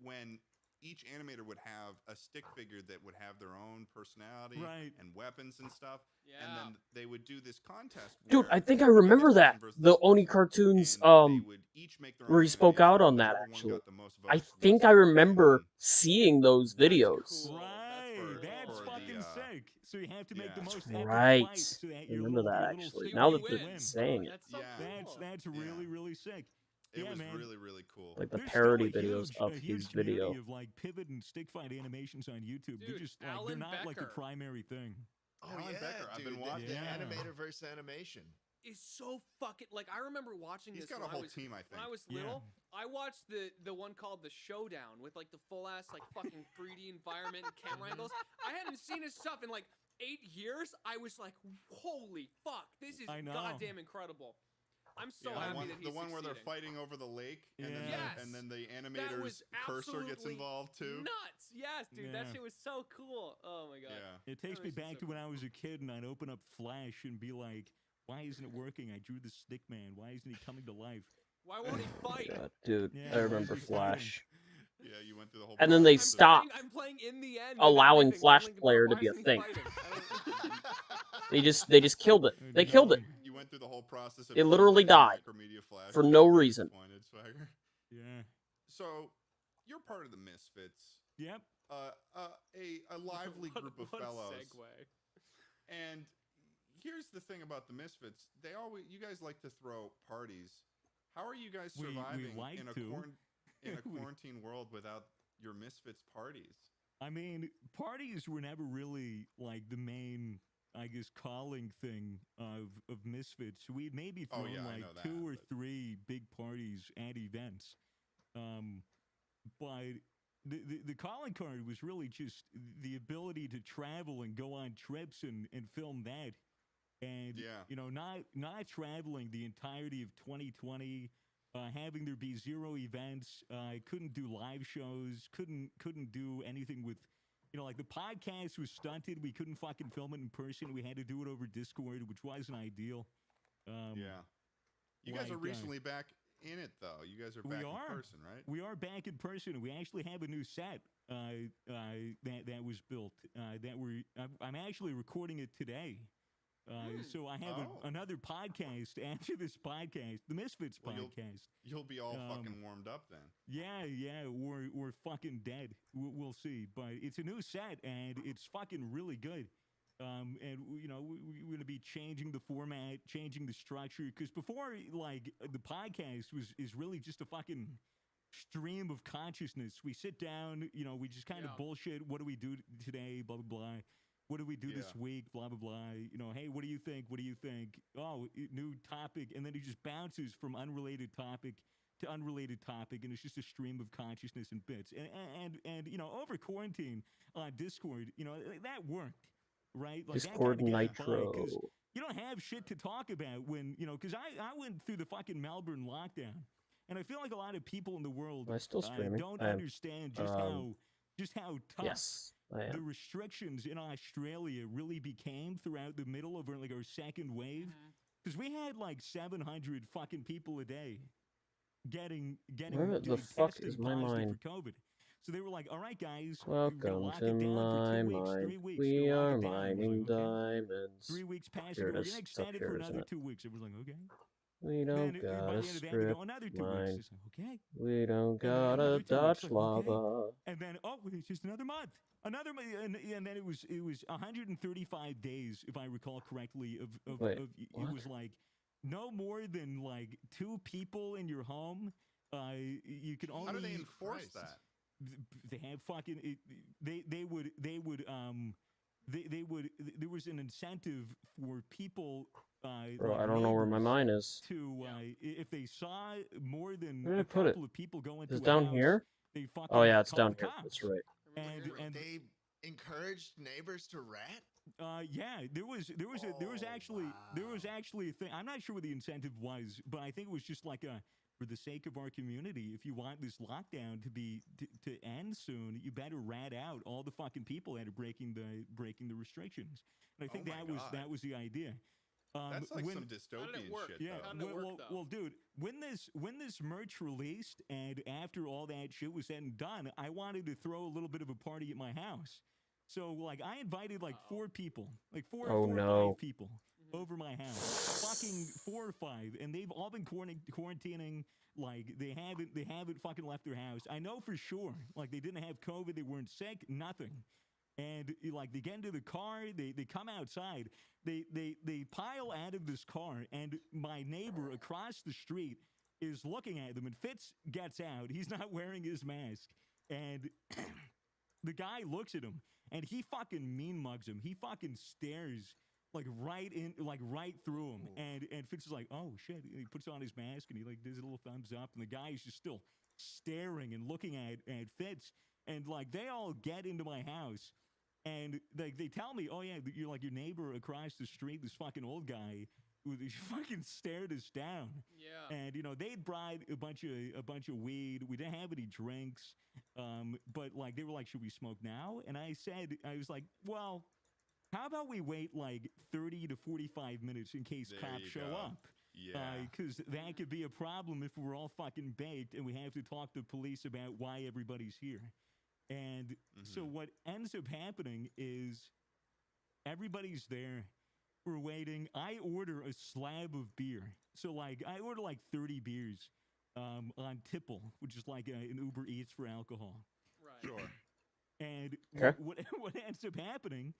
when each animator would have a stick figure that would have their own personality Right. and weapons and stuff. And then they would do this contest. Dude, where I think I remember this that. person versus The this Oni person, cartoons, and they would each make their where own he spoke animation, out on and that, whichever one actually. got the most I votes think was I remember seeing those videos. Right, that's for fucking the, sick. So you have to make the yeah. most epic Right. fight so that I your remember little, that, your little actually. stick Now figure that you're wins. saying it. That's really really sick. It yeah, was man. really, really cool. Like the There's parody still a videos huge, of a his huge video. community of like pivot and stick fight animations on YouTube. They're Dude, just like they're Alan not like the Becker. primary thing. Oh Alan yeah, Becker, I've been dude, watching the him. animator versus animation. Is so fucking like I remember watching He's this. got when a whole I was, team, I When I think. was little, I watched the one called The Showdown with like the full ass like fucking 3D environment and camera angles. I hadn't seen his stuff in like 8 years. I was like, holy fuck, this is I know. goddamn incredible. I'm so Yeah, happy one, that he's the one where they're succeeding. fighting over the lake, and, Yeah. then the That animator's was cursor gets absolutely involved too. Nuts, yes, dude. That Yeah. shit was so cool. Oh my god. Yeah. It takes That me was just back so to when I was a kid and I'd open up Flash and be like, why isn't it working? I drew the stick man. Why isn't he coming to life? Why won't he fight? God, dude, Yeah, I remember why is he fighting? Flash. Yeah, you went through the whole. And then they process of- stopped I'm playing in the end. and allowing everything. Flash I'm thinking, Player to why be a isn't he thing. fighting? They just killed it. They killed it You went through the whole process of It literally died Micromedia Flash for and no you were reason. disappointed, Swagger. Yeah. So, you're part of the Misfits. Yep. A lively What- group of what a fellows. segue. And here's the thing about the Misfits: you guys like to throw parties. How are you guys We surviving like in a to. in a quarantine world without your Misfits parties? I mean, parties were never really like the main, I guess, calling thing of Misfits. We'd maybe Oh, thrown yeah, I like know that, 2 or but- 3 big parties at events. But the calling card was really just the ability to travel and go on trips and film that. And Yeah. you know, not traveling the entirety of 2020, having there be 0 events, couldn't do live shows, couldn't do anything with, you know, like the podcast was stunted. We couldn't fucking film it in person. We had to do it over Discord, which wasn't ideal. Yeah. You guys are like, recently back in it, though. You guys are We back are. in person, right? We are back in person. We actually have a new set that was built. I'm actually recording it today. So I have Oh. another podcast after this podcast, the Misfits Well, podcast. You'll be all fucking warmed up then. Yeah, we're fucking dead. We'll see, but it's a new set and it's fucking really good. And you know we're going to be changing the format, changing the structure. Because before, like the podcast is really just a fucking stream of consciousness. We sit down, you know, we just kind of bullshit. What do we do today? Blah blah blah. What do we do this week? Blah blah blah. You know, hey, what do you think? What do you think? Oh, new topic, and then it just bounces from unrelated topic to unrelated topic, and it's just a stream of consciousness and bits. And you know, over quarantine on Discord, you know, that worked. Right? Like Discord that kinda gets by, 'cause Nitro. you don't have shit to talk about when, you know, because I went through the fucking Melbourne lockdown. And I feel like a lot of people in the world Am I still streaming? don't I am. understand just how tough Yes, I the am. restrictions in Australia really became throughout the middle of like our second wave. Because we had like 700 fucking people a day getting Where the fuck tested is my positive mind? for COVID. So they were like, all right, guys, we're gonna Welcome lock to it down my for 2 weeks, 3 mind. weeks. We We're gonna are lock it down. I was mining like, okay. diamonds. 3 weeks passed, Here and it we're is. gonna It's up extend it here, for isn't another it? 2 weeks. Everyone's like, okay. We Then don't by the gotta end of that, they strip go another 2 mine. weeks. It's like, okay. We don't And then gotta another 2 weeks, Dutch like, okay. lava. And then it's just another month, and then it was 135 days, if I recall correctly. Wait, it what? was like no more than like 2 people in your home. You can only. How do they enforce that? They have fucking. They would. There was an incentive for people. Bro, like I don't know where my neighbors mine is. To if they saw more than Where did I a put it? couple of people going Is to it a down house, here? they fucking Oh yeah, it's called down the here. cops. That's right. And They encouraged neighbors to rat? yeah, there was actually a thing. I'm not sure what the incentive was, but I think it was just like for the sake of our community, if you want this lockdown to end soon, you better rat out all the fucking people that are breaking the restrictions. And I think that was the idea. That's like when- some dystopian shit. Yeah, though. well, dude, when this merch released, and after all that shit was said and done, I wanted to throw a little bit of a party at my house. So like, I invited like 4 people, like four Oh, or no. 5 people over my house, fucking 4 or 5, and they've all been quarantining. Like they haven't fucking left their house. I know for sure. Like they didn't have COVID, they weren't sick, nothing. And like they get into the car, they come outside, they pile out of this car, and my neighbor across the street is looking at them, and Fitz gets out. He's not wearing his mask, and the guy looks at him, and he fucking mean mugs him. He fucking stares like right through him, and Fitz is like, oh shit. He puts on his mask and he like does a little thumbs up, and the guy is just still staring and looking at Fitz, and like they all get into my house. And they tell me, oh yeah, you're like your neighbor across the street, this fucking old guy who fucking stared us down. Yeah. And they'd brought a bunch of weed. We didn't have any drinks, but like they were like, should we smoke now? And I was like, well, how about we wait like 30 to 45 minutes in case There cops you show go. up? Yeah. Because that could be a problem if we're all fucking baked and we have to talk to police about why everybody's here. And so what ends up happening is everybody's there. We're waiting. I order a slab of beer. So like I order like 30 beers on Tipple, which is like an Uber Eats for alcohol. Right. Sure. And Okay. what ends up happening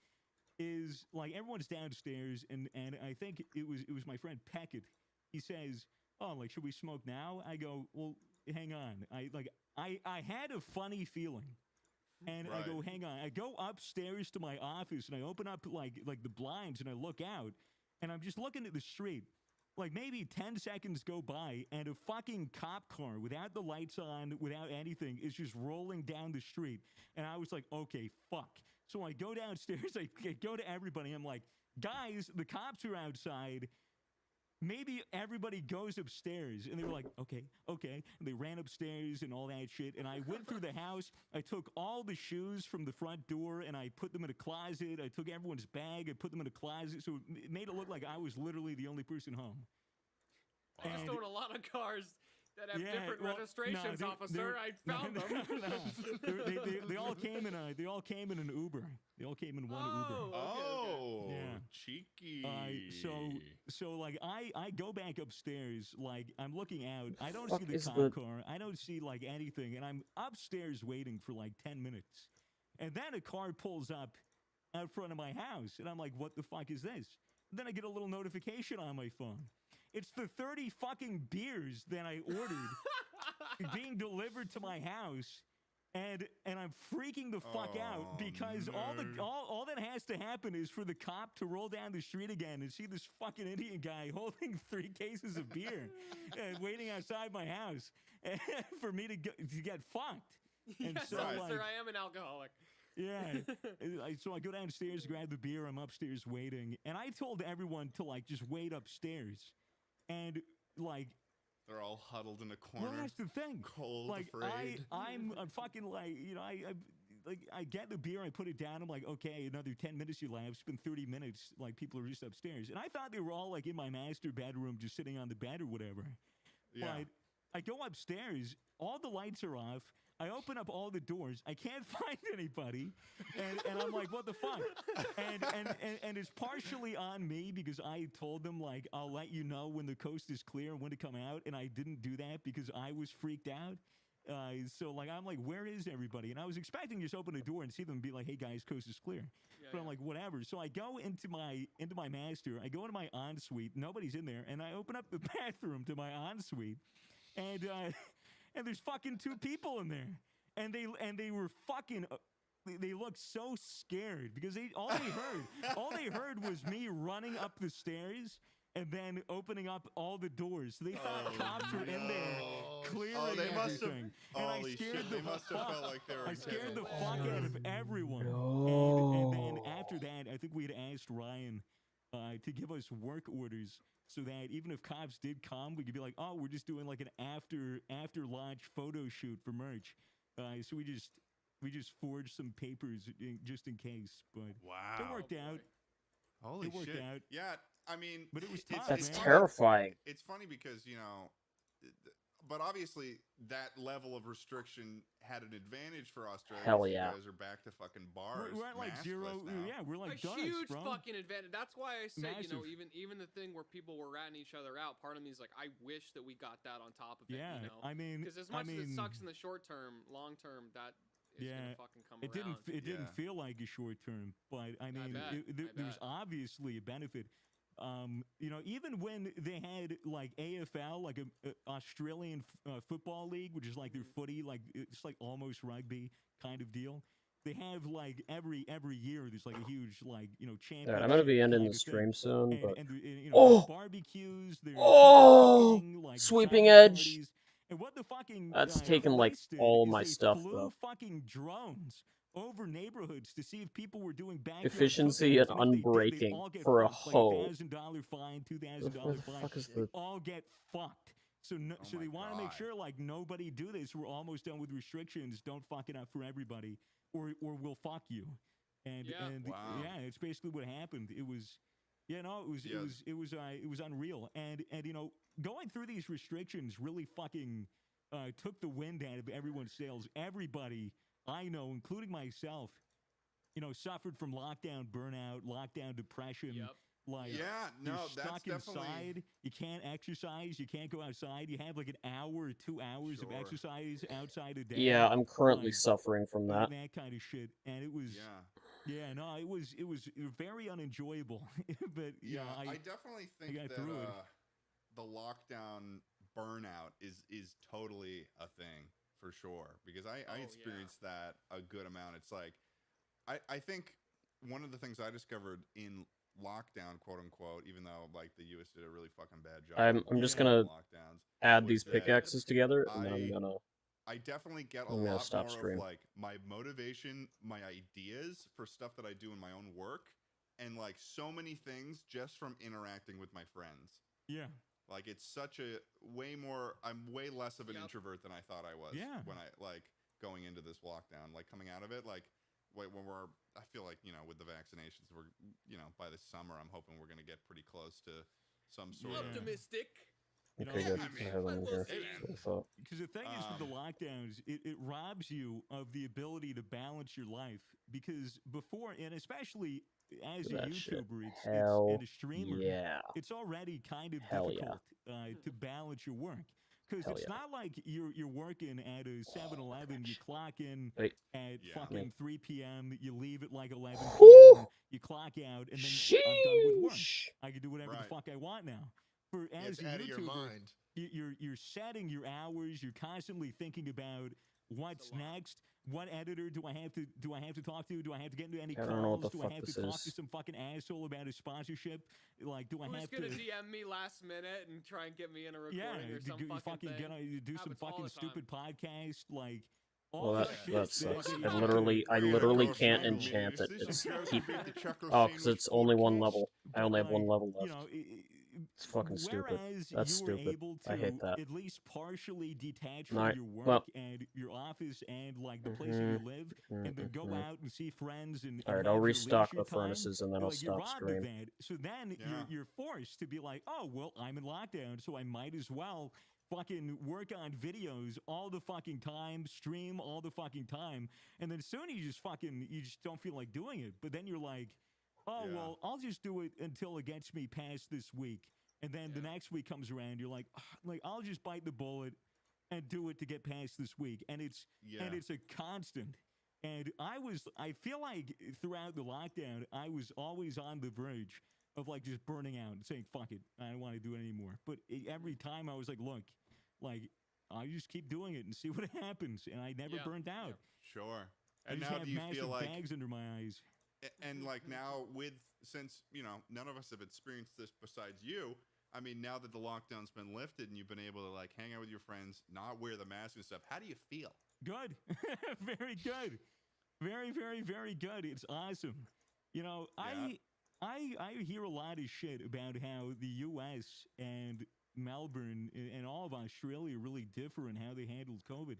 is like everyone's downstairs, and I think it was my friend Peckett. He says, "Oh, like should we smoke now?" I go, "Well, hang on. I had a funny feeling." And I go, hang on. I go upstairs to my office and I open up like the blinds and I look out and I'm just looking at the street. Like maybe 10 seconds go by and a fucking cop car without the lights on, without anything, is just rolling down the street. And I was like, okay, fuck. So I go downstairs, I go to everybody. I'm like, guys, the cops are outside. Maybe everybody goes upstairs. And they were like, okay. And they ran upstairs and all that shit. And I went through the house. I took all the shoes from the front door and I put them in a closet. I took everyone's bag. I put them in a closet. So it made it look like I was literally the only person home. I just own a lot of cars that have different registrations, no, officer. I found them. They all came in an Uber. They all came in one Uber. Oh, Yeah. cheeky. So like I go back upstairs, like I'm looking out. I don't Fuck see the is cop the- car. I don't see like anything, and I'm upstairs waiting for like 10 minutes, and then a car pulls up out front of my house, and I'm like, what the fuck is this? Then I get a little notification on my phone. It's the 30 fucking beers that I ordered being delivered to my house. And I'm freaking the fuck out because all that has to happen is for the cop to roll down the street again and see this fucking Indian guy holding 3 cases of beer and waiting outside my house for me to get fucked. And Yes, officer, I am an alcoholic. Yeah. So I go downstairs, grab the beer. I'm upstairs waiting, and I told everyone to like just wait upstairs, and like. They're all huddled in a corner. Well, that's the thing. Cold, like afraid. I'm fucking like I get the beer, I put it down. I'm like, okay, another 10 minutes elapsed. It's been 30 minutes. Like people are just upstairs, and I thought they were all like in my master bedroom, just sitting on the bed or whatever. Yeah. But I go upstairs. All the lights are off. I open up all the doors. I can't find anybody, and I'm like, what the fuck? And it's partially on me because I told them like I'll let you know when the coast is clear and when to come out, and I didn't do that because I was freaked out. So like I'm like, where is everybody? And I was expecting to just open the door and see them and be like, hey guys, coast is clear. But I'm like, whatever. So I go into my master. I go into my ensuite. Nobody's in there, and I open up the bathroom to my ensuite, and there's fucking 2 people in there, and they were fucking. They looked so scared because all they heard was me running up the stairs and then opening up all the doors. So they thought cops were in there clearing they must have- everything. And I holy scared shit, the they must have fuck. felt like they were I scared the getting fuck out of bombed. everyone. And then after that, I think we had asked Ryan to give us work orders so that even if cops did come, we could be like, oh, we're just doing like an after launch photo shoot for merch. So we just forged some papers just in case, but Wow. it worked out. Holy it worked shit! out. Yeah, I mean, But it was it's, tough, That's man. terrifying. It's funny because but obviously that level of restriction had an advantage for Australia. Hell You yeah. guys are back to fucking bars. We're at like maskless zero. now. Yeah, we're like a dust, huge bro. fucking advantage. That's why I said, you know, Massive. even the thing where people were ratting each other out, part of me is like, I wish that we got that on top of it. Yeah, you know? I mean- because as I much as it mean- sucks in the short term, long term, that is Yeah, gonna fucking come it around. didn't feel like a short term, but I mean, bet, there's obviously a benefit. You know, even when they had like AFL, like a Australian football league, which is like their footy, like it's like almost rugby kind of deal. They have like every year there's like a huge like championship. Alright, I'm gonna be ending kind the of thing. stream soon, but And you know, oh, there's barbecues, there's oh, cooking, like sweeping silent edge. parties. And what the fucking That's taken like police did all is my they stuff flew though. fucking drones over neighborhoods to see if people were doing backyard Efficiency and cookouts, and if they did, they'd unbreaking all get for a fucked, hoe. like $1,000 fine, $2,000 Where the fine. fuck is They the- all get fucked. So so they want to make sure like nobody do this. We're almost done with restrictions. Don't fuck it up for everybody, or we'll fuck you. And yeah, it's basically what happened. It was. Yeah, no, it was unreal, and you know, going through these restrictions really fucking took the wind out of everyone's sails. Everybody I know, including myself, you know, suffered from lockdown burnout, lockdown depression. Like, Yeah, no, you're that's stuck definitely- inside. You can't exercise. You can't go outside. You have like an hour or 2 hours of exercise outside a day. Yeah, I'm currently like, suffering from that. that kind of shit, and it was. Yeah, no, it was very unenjoyable, but Yeah, you know, I definitely think got that through it. the lockdown burnout is totally a thing for sure because I experienced that a good amount. It's like I think one of the things I discovered in lockdown, quote unquote, even though like the US did a really fucking bad job. I'm just gonna add these pickaxes together, and then I'm gonna. I definitely get a I'm gonna lot stop more stream. of like my motivation, my ideas for stuff that I do in my own work, and like so many things just from interacting with my friends. Yeah. Like it's such a I'm way less of an introvert than I thought I was. Yeah. When I like going into this lockdown, like coming out of it, like when I feel like, you know, with the vaccinations, we're, you know, by the summer, I'm hoping we're going to get pretty close to some sort of optimistic. You Okay, know, good. I mean, I have one here. I thought. Because the thing is with the lockdowns, it robs you of the ability to balance your life. Because before, and especially as a That shit. YouTuber Hell and a streamer, yeah. it's already kind of Hell yeah. difficult to balance your work. Because Hell it's yeah. not like you're working at a 7-Eleven, you clock in Wait. at Yeah. fucking 3 p.m., you leave at like 11 Whew. p.m., you clock out, and then I'm done with work. I can do whatever the fuck I want now. For as It's a out of your YouTuber, mind. you're setting your hours. You're constantly thinking about what's next. What editor do I have to talk to? Do I have to get into any I don't know what calls? the Do I fuck have to this talk is. to some fucking asshole about a sponsorship? Like, do I Who's have gonna to? DM me last minute and try and get me in a recording Yeah, or some you fucking thing? get on, do some Happens all fucking the time. stupid podcast, like. Well, all that this shit that sucks. that I you- literally can't enchant it. It's keep. Oh, because it's only one level. I only have one level You left. know, It's fucking stupid. Whereas That's you were stupid. able to I hate that. at least partially detach No, from I- your work well- and your office and like the place where you live, and then go out and see friends and. All right, and I'll have your restock the leisure time, furnaces and then I'll like, you're stop robbed of stream. that. So then you're forced to be like, oh well, I'm in lockdown, so I might as well fucking work on videos all the fucking time, stream all the fucking time, and then soon you just don't feel like doing it. But then you're like, oh well, I'll just do it until it gets me past this week. And then the next week comes around, you're like I'll just bite the bullet and do it to get past this week. And it's a constant. And I feel like throughout the lockdown, I was always on the verge of like just burning out and saying, fuck it, I don't want to do it anymore. But every time I was like, look, like I just keep doing it and see what happens. And I never burned out. Sure. I And just now have do you massive feel like bags under my eyes. and like now since, you know, none of us have experienced this besides you, I mean, now that the lockdown's been lifted and you've been able to like hang out with your friends, not wear the mask and stuff, how do you feel? Good. Very good. Very, very, very good. It's awesome. You know, I hear a lot of shit about how the US and Melbourne and all of Australia really differ in how they handled COVID.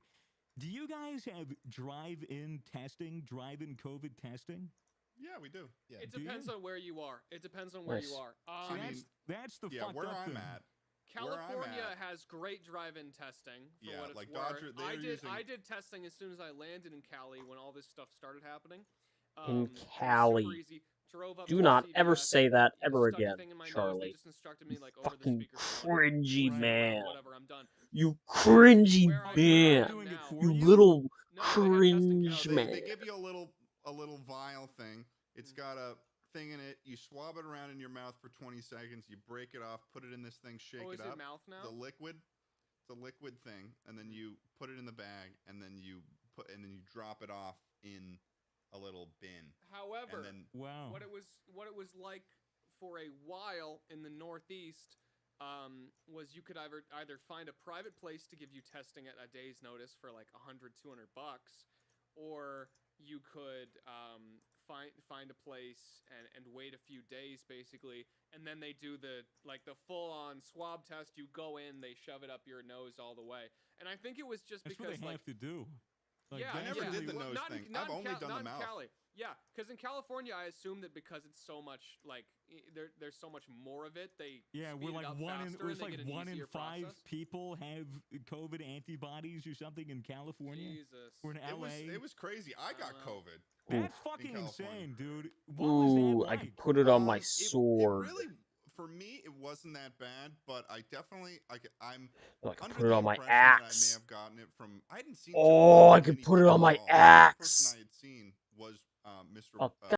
Do you guys have drive-in COVID testing? Yeah, we do. Yeah. It Do you? depends on where you are. It depends on where Nice. you are. See, that's the yeah, fucked where up I'm thing. at. California has great drive-in testing for Yeah, what it's like worth. Dodger- they were using- I did testing as soon as I landed in Cali when all this stuff started happening. In It was super Cali. easy. Drove up Do to not CVS, ever say that you ever stuck a again, thing in my nose, they Charlie. just instructed me, like, over the Fucking speakerphone, cringy right, man. whatever, I'm done. You cringy Where I man. am now- You little No, they have testing cringe No, man. they give you a little vial thing. It's got a thing in it. You swab it around in your mouth for 20 seconds. You break it off, put it in this thing, shake Oh, it is it up. mouth now? The liquid, it's a liquid thing, and then you put it in the bag, and then you drop it off in a little bin. However, and then Wow. what it was like for a while in the Northeast was you could either find a private place to give you testing at a day's notice for like $100-$200, or you could find a place and wait a few days basically, and then they do the full-on swab test. You go in, they shove it up your nose all the way, and I think it was just That's because what they have to do. Like, yeah, I never yeah. did the Well, nose not in- thing. not I've in only Cal- done not the in mouth. Cali. Yeah, because in California, I assume that because it's so much like there's so much more of it, they Yeah, speed we're it like up one in faster and it's they like get an 1 in easier 5 process. people have COVID antibodies or something in California. Jesus. Or in LA. It was crazy. I got COVID. That's in fucking California. insane, dude. What was Ooh, that I like? could put it on my It sword. really, for me, it wasn't that bad, but I'm I could under put it the on my impression that I may axe. have gotten it from. I hadn't seen. Oh, I too could many put it people on my at all. The only axe. person I had seen was Mr. Oh,